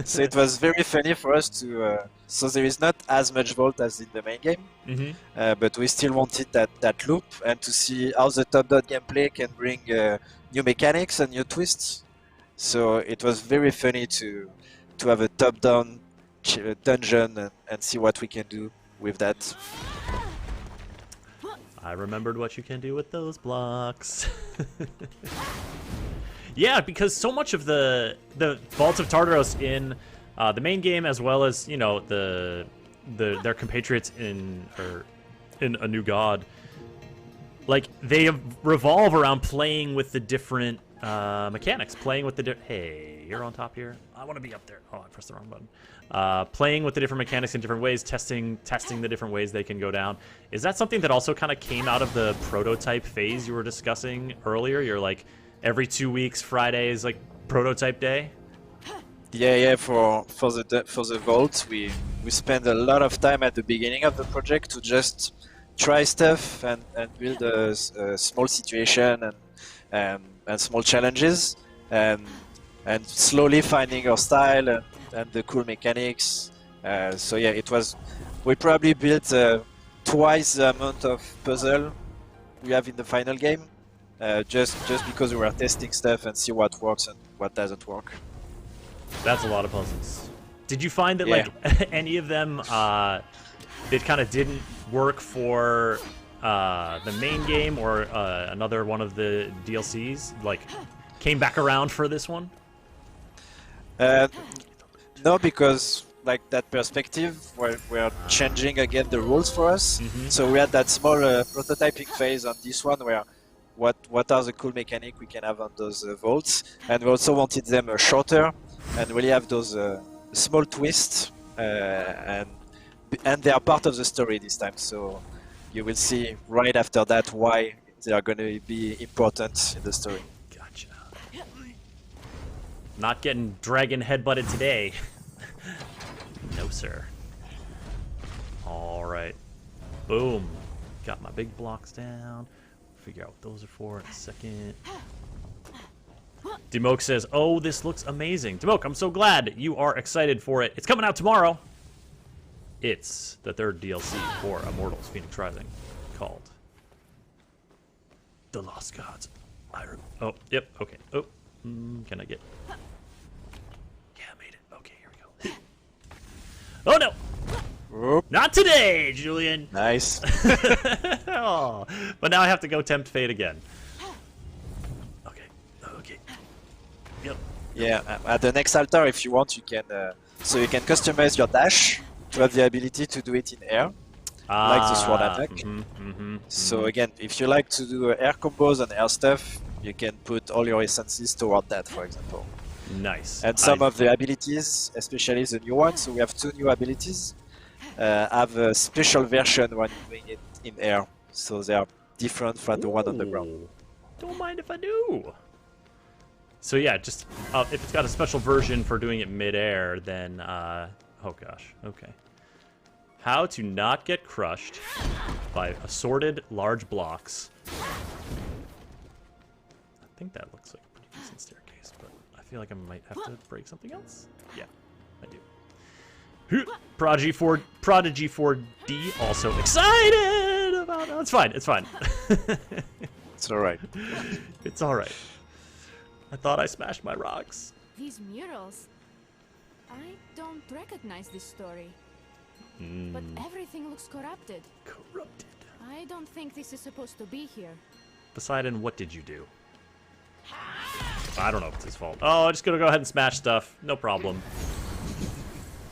So it was very funny for us to. So there is not as much vault as in the main game, but we still wanted that loop and to see how the top-down gameplay can bring new mechanics and new twists. So it was very funny to have a top-down dungeon and see what we can do with that. I remembered what you can do with those blocks. Yeah, because so much of the Vaults of Tartaros in the main game, as well as their compatriots in A New God, like they revolve around playing with the different mechanics, playing with the hey, you're on top here. I want to be up there. Oh, I pressed the wrong button. Playing with the different mechanics in different ways, testing the different ways they can go down. Is that something that also kind of came out of the prototype phase you were discussing earlier? You're like, every 2 weeks, Friday is like prototype day? Yeah. For the vault, we spend a lot of time at the beginning of the project to just try stuff and build a small situation and small challenges. And and slowly finding our style and the cool mechanics. So yeah, it was. We probably built twice the amount of puzzle we have in the final game, just because we were testing stuff and see what works and what doesn't work. That's a lot of puzzles. Did you find that Yeah. like any of them it kind of didn't work for the main game or another one of the DLCs? Like came back around for this one? No, because like that perspective, we're changing again the rules for us. So we had that small prototyping phase on this one where what are the cool mechanics we can have on those vaults, and we also wanted them shorter and really have those small twists, and they are part of the story this time. So you will see right after that why they are going to be important in the story. Gotcha. Not getting dragon headbutted today. No, sir. All right. Boom. Got my big blocks down. Figure out what those are for in a second. Demoke says, "Oh, this looks amazing." Demoke, I'm so glad you are excited for it. It's coming out tomorrow. It's the third DLC for Immortals Fenyx Rising, called The Lost Gods. Oh, yep, okay. Oh, can I get... Yeah, I made it. Okay, here we go. Oh, no! Whoop. Not today, Julien! Nice. Oh, but now I have to go tempt fate again. Okay, okay. Yep. Yeah, at the next altar, if you want, you can so you can customize your dash to have the ability to do it in air, like the sword attack. So again, if you like to do air combos and air stuff, you can put all your essences toward that, for example. Nice. And some of the abilities, especially the new ones, so we have 2 new abilities, have a special version when doing it in air. So they are different from the one on the ground. Don't mind if I do. So yeah, just if it's got a special version for doing it mid-air, then oh gosh, okay. How to not get crushed by assorted large blocks. I think that looks like a pretty decent staircase, but I feel like I might have to break something else. Yeah, I do. Prodigy 4D also excited about. Oh, it's fine. It's fine. It's alright. It's all right. I thought I smashed my rocks. These murals. I don't recognize this story. But everything looks corrupted. Corrupted. I don't think this is supposed to be here. Poseidon, what did you do? I don't know if it's his fault. Oh, I'm just gonna go ahead and smash stuff. No problem.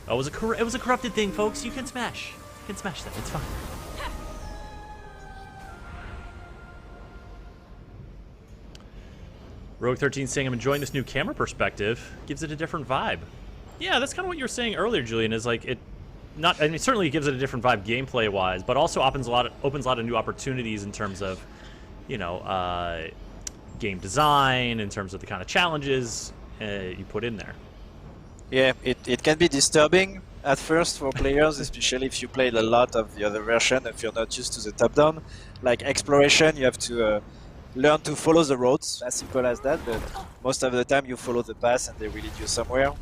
Oh, it was a corrupted thing, folks. You can smash. You can smash them. It's fine. Rogue 13 saying, "I'm enjoying this new camera perspective. Gives it a different vibe." Yeah, that's kind of what you were saying earlier, Julien. Is like it certainly gives it a different vibe gameplay-wise, but also opens a lot of new opportunities in terms of, you know, game design, in terms of the kind of challenges you put in there. Yeah, it can be disturbing at first for players, especially if you played a lot of the other version, if you're not used to the top-down. Like exploration, you have to learn to follow the roads, as simple as that, but most of the time you follow the path and they will lead you somewhere.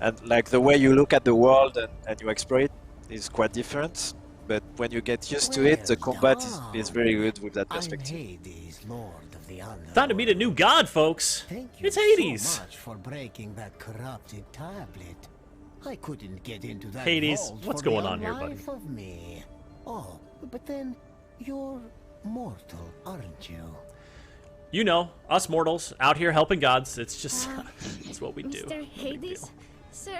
And like the way you look at the world and you explore it is quite different. But when you get used to it, the combat is very good with that perspective. Hades, Lord of the Underworld. Time to meet a new god, folks. Thank you It's Hades. so much for breaking that corrupted tablet. I couldn't get into that Hades, vault what's for the going on here, buddy? life of me. Oh, but then you're mortal, aren't you? You know, us mortals out here helping gods. It's just it's what we do. Mr. No big Hades? deal. Sir,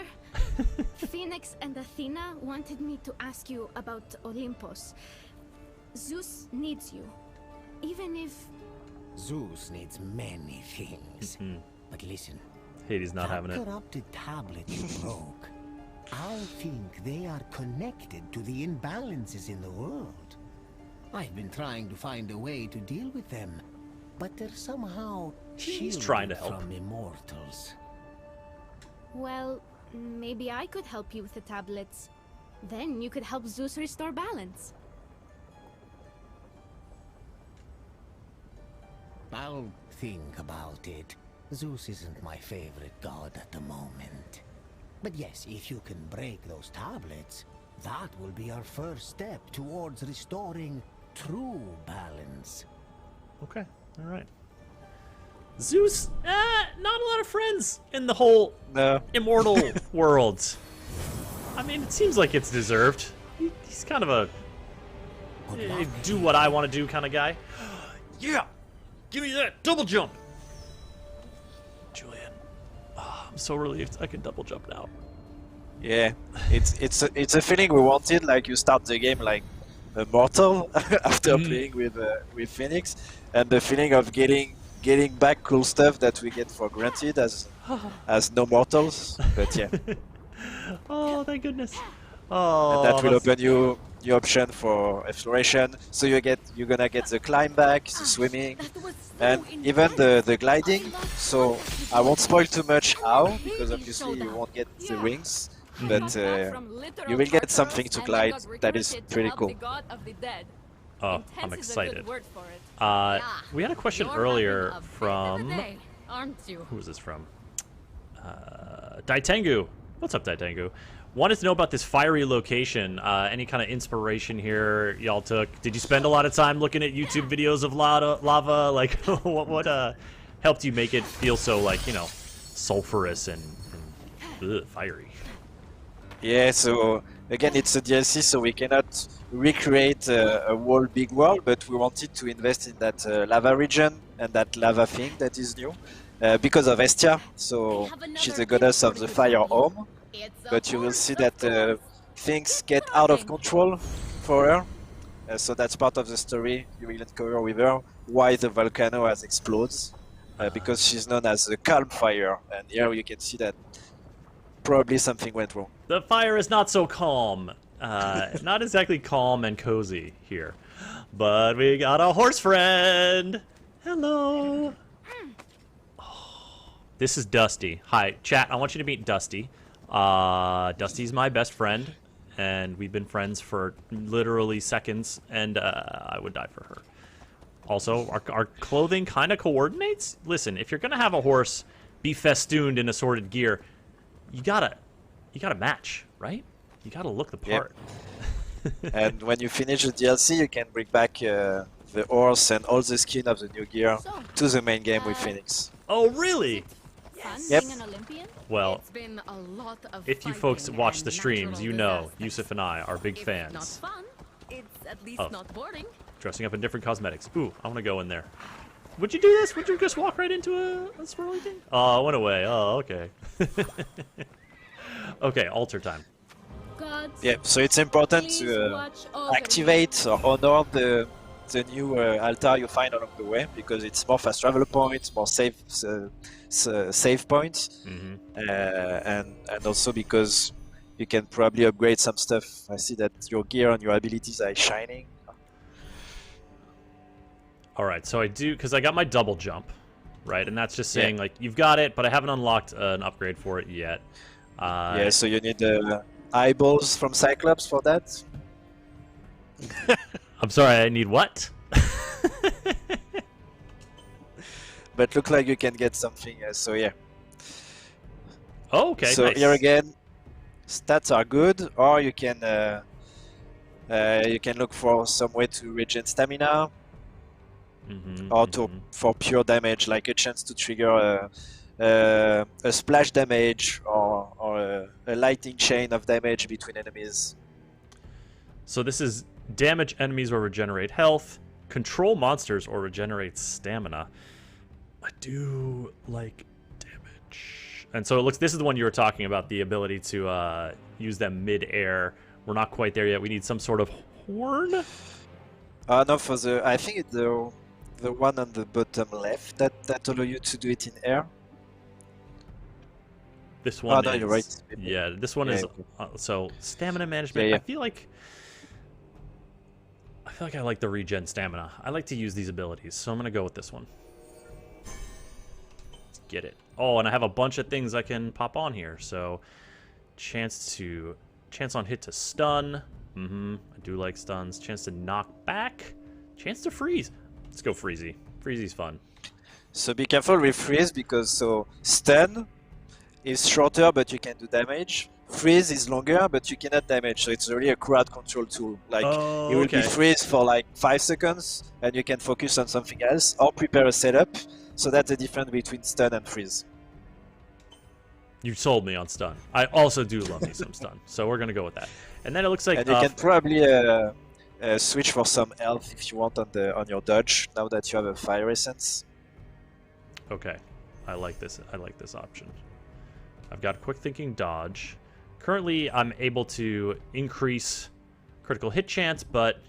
Phoenix and Athena wanted me to ask you about Olympus. Zeus needs you. Even if... Zeus needs many things. But listen, Hades not that having it. corrupted tablet you broke, I think they are connected to the imbalances in the world. I've been trying to find a way to deal with them, but they're somehow He's trying to shielded help. from immortals. Well, maybe I could help you with the tablets. Then you could help Zeus restore balance. I'll think about it. Zeus isn't my favorite god at the moment. But yes, if you can break those tablets, that will be our first step towards restoring true balance. Okay, all right. Zeus, not a lot of friends in the whole immortal world. I mean, it seems like it's deserved. He's kind of a do what I want to do kind of guy. Yeah, give me that double jump. Julien, I'm so relieved I can double jump now. Yeah, it's a feeling we wanted. Like you start the game like a mortal after playing with Phoenix, and the feeling of getting back cool stuff that we get for granted as no mortals. But yeah. Oh, thank goodness. Oh, and that will open you option for exploration. So you're gonna get the climb back, the swimming, and even the gliding. So I won't spoil too much how, because obviously you won't get the rings, but you will get something to glide that is pretty cool. Oh, I'm excited. We had a question earlier from... Who was this from? Daitengu. What's up, Daitengu? Wanted to know about this fiery location. Any kind of inspiration here y'all took? Did you spend a lot of time looking at YouTube videos of lava? Like, what helped you make it feel so, like, you know, sulfurous and fiery? Yeah, so again, it's a DLC, so we cannot recreate a whole big world, but we wanted to invest in that lava region and that lava thing that is new because of Hestia. So she's the goddess of the fire home, but you will see that things get out of control for her. So that's part of the story. You will uncover with her why the volcano has exploded, because she's known as the calm fire, and here you can see that probably something went wrong. The fire is not so calm. Not exactly calm and cozy here. But we got a horse friend. Hello. Oh, this is Dusty. Hi, chat. I want you to meet Dusty. Dusty's my best friend, and we've been friends for literally seconds, and I would die for her. Also, our clothing kind of coordinates. Listen, if you're gonna have a horse be festooned in assorted gear, you gotta match, right? You gotta look the part. Yep. And when you finish the DLC, you can bring back the horse and all the skin of the new gear to the main game with Phoenix. Oh, really? Yep. Well, It's been a lot of if you folks fighting watch and the streams, natural you know disasters. Yusuf and I are big If fans. It's not fun. It's at least Oh. not boring. Dressing up in different cosmetics. Ooh, I want to go in there. Would you do this? Would you just walk right into a swirly thing? Oh, it went away. Oh, okay. Okay, altar time. Yeah, so it's important to activate or honor the new altar you find along the way, because it's more fast travel points, more save points, and also because you can probably upgrade some stuff. I see that your gear and your abilities are shining. All right, so I do, because I got my double jump, right? And that's just saying, like, you've got it, but I haven't unlocked an upgrade for it yet. Yeah, so you need eyeballs from Cyclops for that. I'm sorry, I need what? But look like you can get something, so yeah. Oh, okay, so nice. here again, stats are good, or you can look for some way to regen stamina, or for pure damage, like a chance to trigger a splash damage or a lightning chain of damage between enemies. So this is damage enemies or regenerate health, control monsters or regenerate stamina. I do like damage. And so it looks, this is the one you were talking about, the ability to use them mid-air. We're not quite there yet. We need some sort of horn? No, for I think it's the one on the bottom left that allow you to do it in air. This one no, is, you're right. Yeah, this one is, so stamina management. Yeah. I feel like I like the regen stamina. I like to use these abilities, so I'm going to go with this one. Let's get it. Oh, and I have a bunch of things I can pop on here. So, chance on hit to stun. I do like stuns. Chance to knock back. Chance to freeze. Let's go Freezy. Freezy's fun. So be careful with freeze because so stun is shorter but you can do damage. Freeze is longer but you cannot damage. So it's really a crowd control tool. Like it will be freeze for like 5 seconds and you can focus on something else or prepare a setup. So that's the difference between stun and freeze. You sold me on stun. I also do love me some stun, so we're gonna go with that. And then it looks like And you can probably switch for some health if you want on your dodge now that you have a fire essence. Okay, I like this. I like this option. I've got quick thinking dodge. Currently, I'm able to increase critical hit chance, but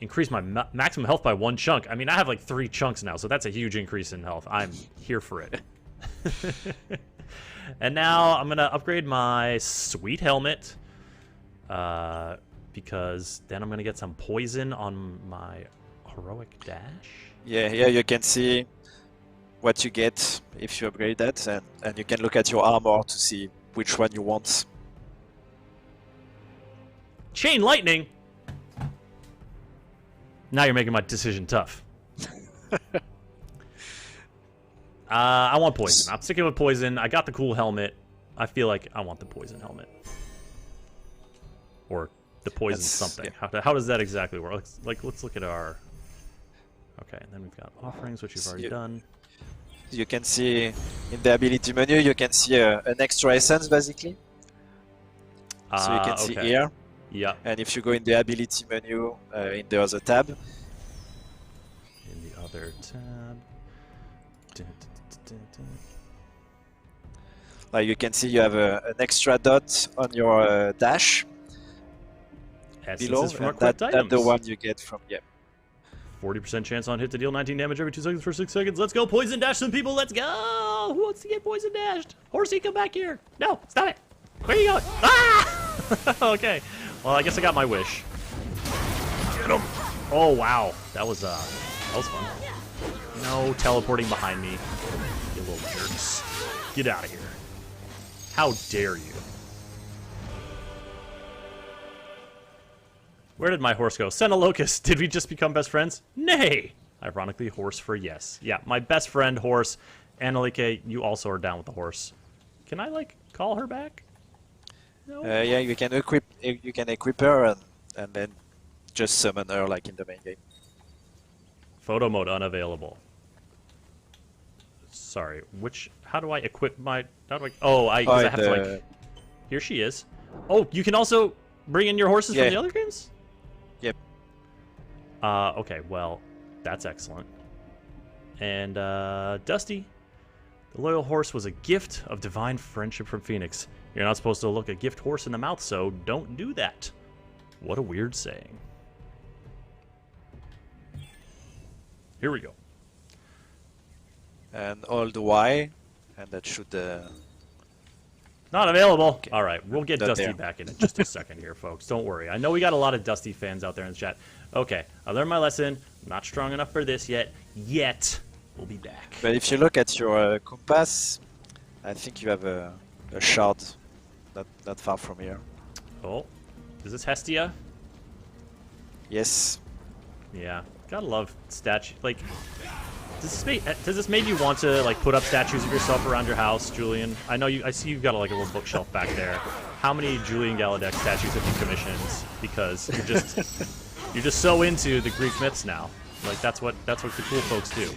increase my maximum health by 1 chunk. I mean, I have like 3 chunks now, so that's a huge increase in health. I'm here for it. And now I'm gonna upgrade my sweet helmet, because then I'm gonna get some poison on my heroic dash. Yeah, here you can see what you get if you upgrade that, and you can look at your armor to see which one you want. Chain lightning. Now you're making my decision tough. I want poison. I'm sticking with poison. I got the cool helmet. I feel like I want the poison helmet. Or the poison something. Yeah. How does that exactly work? Let's look at our... Okay, and then we've got offerings, which we've already done. You can see in the ability menu, you can see an extra essence, basically. So you can see here. Yeah. And if you go in the ability menu, in the other tab. In the other tab. Like you can see you have an extra dot on your dash below, and that's the one you get from, 40% chance on hit to deal 19 damage every 2 seconds for 6 seconds. Let's go poison dash some people. Let's go. Who wants to get poison dashed? Horsey, come back here. No, stop it. Where are you going? Ah! Okay. Well, I guess I got my wish. Get him. Oh, wow. That was fun. No teleporting behind me. You little jerks. Get out of here. How dare you? Where did my horse go? Senalocus, did we just become best friends? Nay! Ironically, horse for yes. Yeah, my best friend, horse. Annalike, you also are down with the horse. Can I, like, call her back? No? Yeah, you can equip her and then just summon her like in the main game. Photo mode unavailable. Sorry, how do I equip my... Because I have to, like... Here she is. Oh, you can also bring in your horses from the other games? Yep. Okay, well, that's excellent. And, Dusty, the loyal horse was a gift of divine friendship from Phoenix. You're not supposed to look a gift horse in the mouth, so don't do that. What a weird saying. Here we go. And hold Y, and that should... Not available. Okay. All right, we'll get Dusty back in just a second here, folks. Don't worry. I know we got a lot of Dusty fans out there in the chat. Okay, I learned my lesson. I'm not strong enough for this yet. We'll be back. But if you look at your compass, I think you have a shard not far from here. Oh, is this Hestia? Yes. Yeah, gotta love statue. Like, does this make you want to like put up statues of yourself around your house, Julien? I see you've got like a little bookshelf back there. How many Julien Galloudec statues have you commissioned? Because you're just so into the Greek myths now. Like that's what the cool folks do.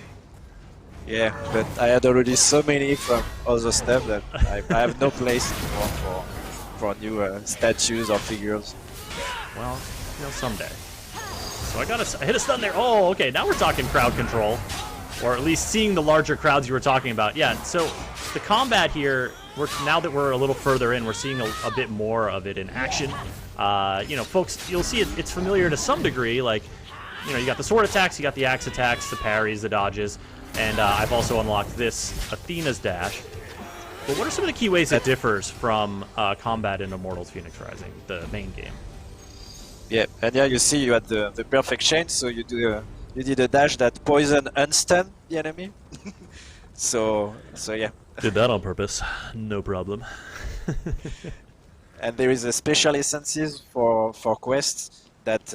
Yeah, but I had already so many from other stuff that I have no place anymore for new statues or figures. Well, someday. So I hit a stun there. Oh, okay. Now we're talking crowd control. Or at least seeing the larger crowds you were talking about. Yeah, so the combat here, now that we're a little further in, we're seeing a bit more of it in action. Folks, you'll see it's familiar to some degree. Like, you got the sword attacks, you got the axe attacks, the parries, the dodges. And I've also unlocked this Athena's dash. But what are some of the key ways it differs from combat in Immortals Fenyx Rising, the main game? Yeah, and you see you had the perfect chain, so you did a dash that poison and stun the enemy. so yeah. Did that on purpose. No problem. And there is a special essences for quests that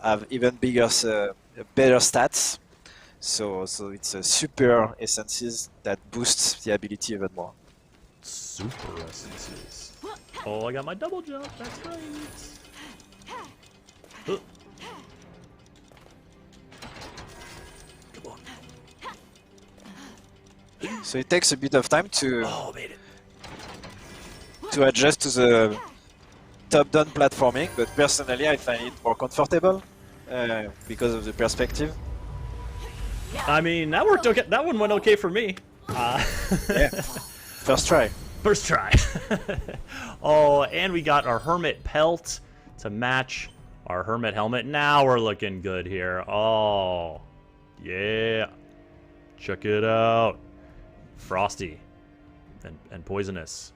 have even better stats. So it's a super essences that boosts the ability even more. Super essences. Oh, I got my double jump. That's right. Come on. So it takes a bit of time to Made it. adjust to the top-down platforming, but personally I find it more comfortable because of the perspective. I mean, that worked okay. That one went okay for me. Yeah, first try. First try. Oh, and we got our hermit pelt to match our hermit helmet. Now we're looking good here. Oh, yeah. Check it out. Frosty and poisonous.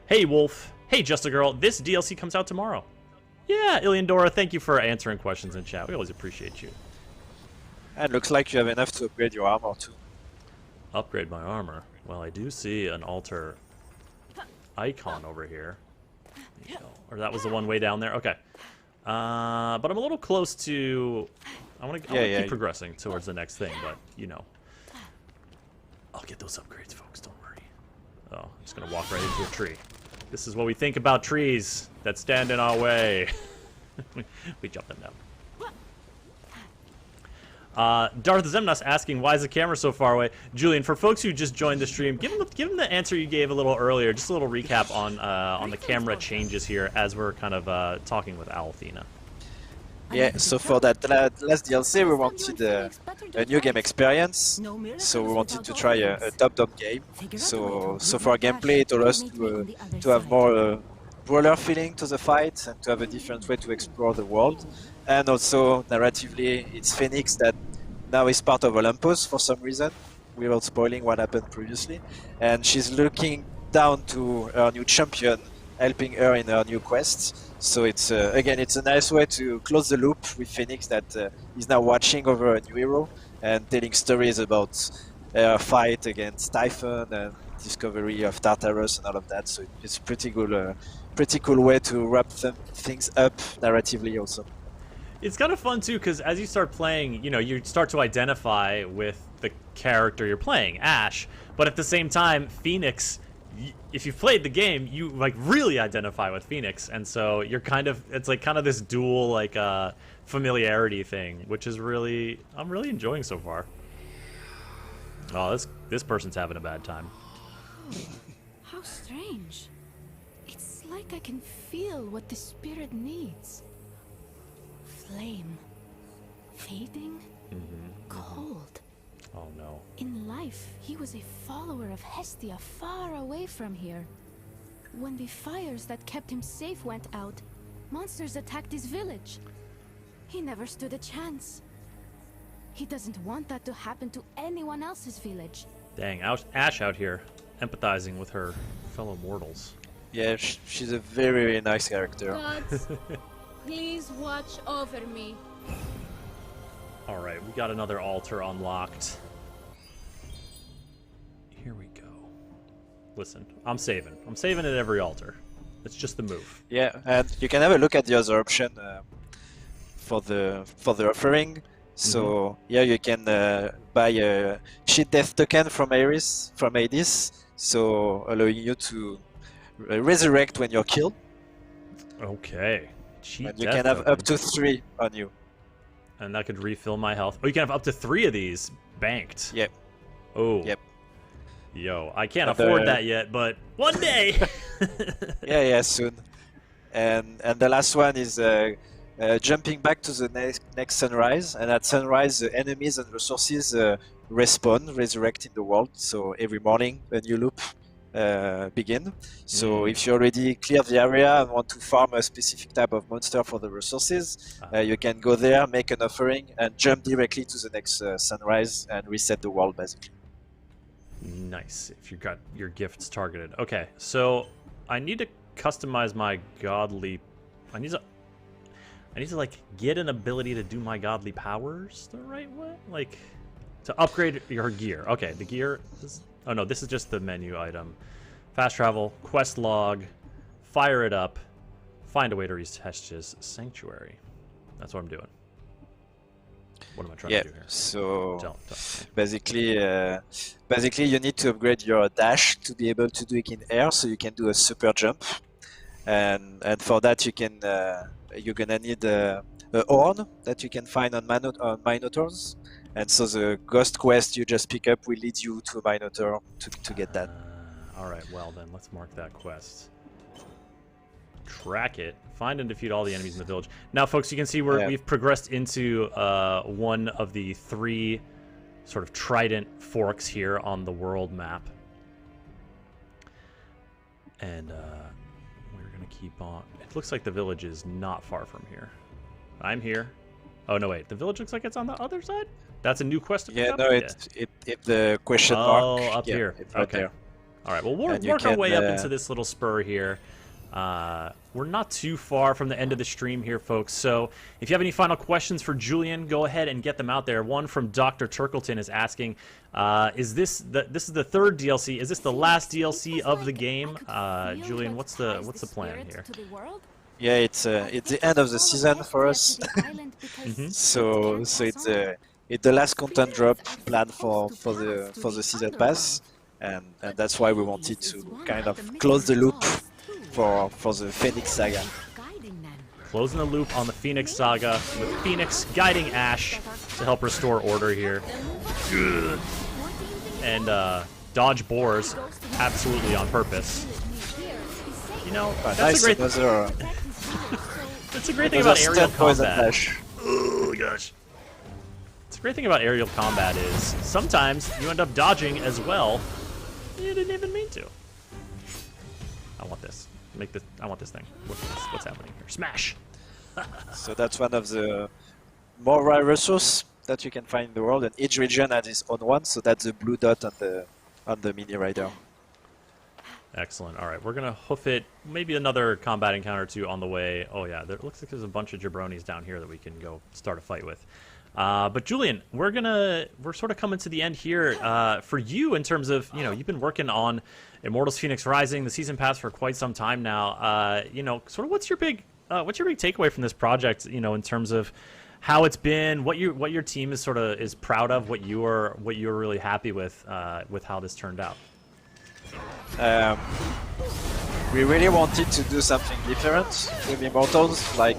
Hey, Wolf. Hey, Just a Girl. This DLC comes out tomorrow. Yeah, Iliandora, thank you for answering questions in chat. We always appreciate you. And looks like you have enough to upgrade your armor too. Upgrade my armor. Well, I do see an altar icon over here. There you go. Or that was the one way down there. Okay. But I'm a little close to... I want to keep progressing towards the next thing, but, you know. I'll get those upgrades, folks. Don't worry. Oh, I'm just going to walk right into a tree. This is what we think about trees that stand in our way. We jump them down. Darth Zemnas asking, why is the camera so far away? Julian, for folks who just joined the stream, give them the answer you gave a little earlier. Just a little recap on the camera changes here as we're kind of talking with Althena. Yeah, so for that last DLC we wanted a new game experience, so we wanted to try a top-down game. So for gameplay it allowed us to have more brawler feeling to the fight and to have a different way to explore the world. And also narratively it's Fenyx that now is part of Olympus for some reason, without spoiling what happened previously. And she's looking down to her new champion, helping her in her new quests. So it's again, it's a nice way to close the loop with Fenyx that is now watching over a new hero and telling stories about her fight against Typhon and discovery of Tartarus and all of that. So it's pretty cool way to wrap things up narratively also. It's kind of fun too, because as you start playing, you know, you start to identify with the character you're playing, Ash. But at the same time, Fenyx, if you've played the game, you like really identify with Fenyx, and so you're kind of, it's like kind of this dual like familiarity thing, which is really, I'm really enjoying so far. Oh, this person's having a bad time. How strange. It's like I can feel what the spirit needs. Flame. Fading. Cold. Oh no. In life, he was a follower of Hestia far away from here. When the fires that kept him safe went out, monsters attacked his village. He never stood a chance. He doesn't want that to happen to anyone else's village. Dang, Ash out here empathizing with her fellow mortals. Yeah, she's a very, very nice character. Gods, please watch over me. Alright, we got another altar unlocked. Here we go. Listen, I'm saving. I'm saving at every altar. It's just the move. Yeah, and you can have a look at the other option for the offering. So yeah, you can buy a cheat death token from Hades, so allowing you to resurrect when you're killed. Okay. Cheat and you death can have token. up to 3 on you. And that could refill my health. Oh, you can have up to 3 of these banked. Yep. Oh. Yep. Yo, I can't afford that yet, but one day. yeah, soon. And the last one is jumping back to the next sunrise, and at sunrise the enemies and resources respawn, resurrect in the world. So every morning a new loop begin. So if you already clear the area and want to farm a specific type of monster for the resources, you can go there, make an offering, and jump directly to the next sunrise and reset the world basically. Nice. If you got your gifts targeted. Okay, so I need to customize my godly. I need to like get an ability to do my godly powers the right way, like to upgrade your gear. Okay, the gear. Oh no, this is just the menu item. Fast travel, quest log, fire it up, find a way to reach Hestia's sanctuary. That's what I'm doing. What am I trying Yeah, to do here? so Don't. basically you need to upgrade your dash to be able to do it in air, so you can do a super jump, and for that you're gonna need a horn that you can find on Minotaurs, and so the ghost quest you just pick up will lead you to a Minotaur to get that. All right, well then, let's mark that quest. Track it. Find and defeat all the enemies in the village. Now, folks, you can see we've progressed into one of the 3 sort of trident forks here on the world map. And we're going to keep on. It looks like the village is not far from here. I'm here. Oh, no, wait. The village looks like it's on the other side? That's a new quest to pick up? No, it's the question mark. Oh, up here. It's right there. All right, well, we'll work our way up into this little spur here. We're not too far from the end of the stream here, folks. So if you have any final questions for Julien, go ahead and get them out there. One from Dr. Turkleton is asking, this is the 3rd DLC. Is this the last DLC of the game? Julien, what's the plan here? Yeah, it's the end of the season for us. So it's the last content drop planned for the season pass, and that's why we wanted to kind of close the loop for the Fenyx Saga. Closing the loop on the Fenyx Saga with Fenyx guiding Ash to help restore order here. Good. And dodge boars absolutely on purpose. You know, that's a great that's a great thing about aerial combat. Oh gosh. It's a great thing about aerial combat is sometimes you end up dodging as well. You didn't even mean to. I want this. I want this thing. What's happening here? Smash! So that's one of the more rare resources that you can find in the world, and each region has its own one. So that's the blue dot on the mini rider. Excellent. All right, we're gonna hoof it. Maybe another combat encounter or 2 on the way. Oh yeah, there looks like there's a bunch of jabronis down here that we can go start a fight with. But Julien, we're sort of coming to the end here for you in terms of, you've been working on Immortals Fenyx Rising, the season pass, for quite some time now. Sort of what's your big takeaway from this project? In terms of how it's been, what your team is proud of, what you're really happy with how this turned out. We really wanted to do something different with Immortals, like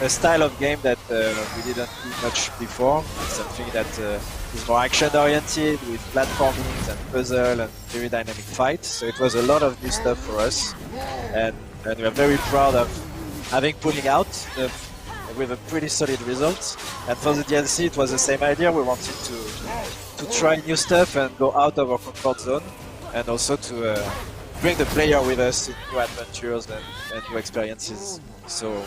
a style of game that we didn't do much before. Something that is more action-oriented with platforming and puzzle and very dynamic fight. So it was a lot of new stuff for us, and we are very proud of having pulling out with a pretty solid result. And for the DLC, it was the same idea. We wanted to try new stuff and go out of our comfort zone, and also to bring the player with us in new adventures and new experiences. So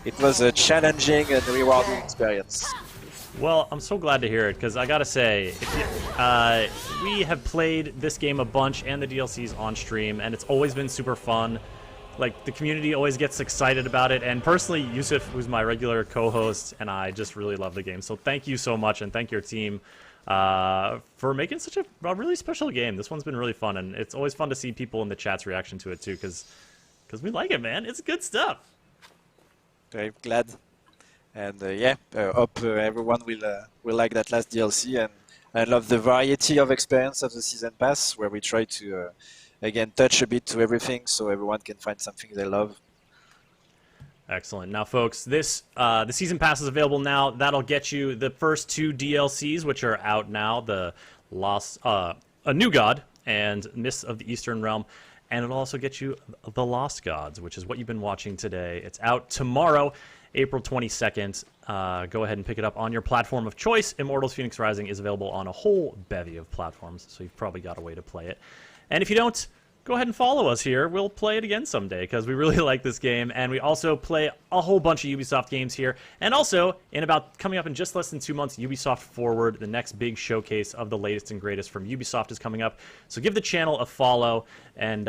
it was a challenging and rewarding experience. Well, I'm so glad to hear it, because I gotta say, we have played this game a bunch and the DLCs on stream, and it's always been super fun. Like, the community always gets excited about it, and personally, Yusuf, who's my regular co-host, and I just really love the game. So thank you so much, and thank your team for making such a really special game. This one's been really fun, and it's always fun to see people in the chat's reaction to it too, because we like it, man. It's good stuff. Very glad, and hope everyone will like that last DLC, and I love the variety of experience of the season pass, where we try to again touch a bit to everything, so everyone can find something they love. Excellent. Now, folks, the season pass is available now. That'll get you the first 2 DLCs, which are out now: the A New God and Mists of the Eastern Realm. And it'll also get you The Lost Gods, which is what you've been watching today. It's out tomorrow, April 22nd. Go ahead and pick it up on your platform of choice. Immortals Fenyx Rising is available on a whole bevy of platforms, so you've probably got a way to play it. And if you don't, go ahead and follow us here. We'll play it again someday, because we really like this game. And we also play a whole bunch of Ubisoft games here. And also, coming up in just less than 2 months, Ubisoft Forward, the next big showcase of the latest and greatest from Ubisoft, is coming up. So give the channel a follow, and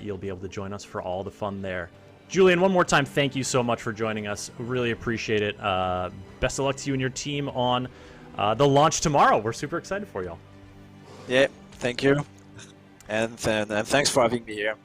you'll be able to join us for all the fun there. Julien, one more time, thank you so much for joining us. Really appreciate it. Best of luck to you and your team on the launch tomorrow. We're super excited for y'all. Yeah, thank you. And thanks for having me here.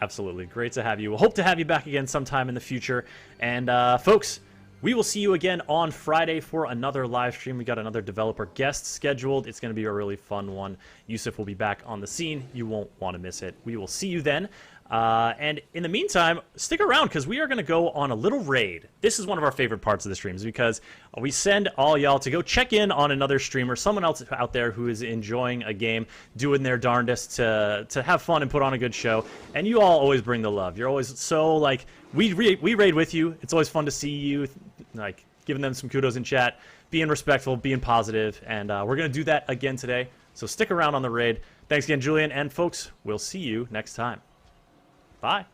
Absolutely. Great to have you. We'll hope to have you back again sometime in the future. And folks, We will see you again on Friday for another live stream. We got another developer guest scheduled. It's going to be a really fun one. Yusuf will be back on the scene. You won't want to miss it. We will see you then. And in the meantime, stick around because we are going to go on a little raid. This is one of our favorite parts of the streams because we send all y'all to go check in on another streamer, someone else out there who is enjoying a game, doing their darndest to have fun and put on a good show. And you all always bring the love. You're always so, like, we raid with you. It's always fun to see you, like, giving them some kudos in chat, being respectful, being positive. And we're going to do that again today. So stick around on the raid. Thanks again, Julien. And folks, we'll see you next time. Bye.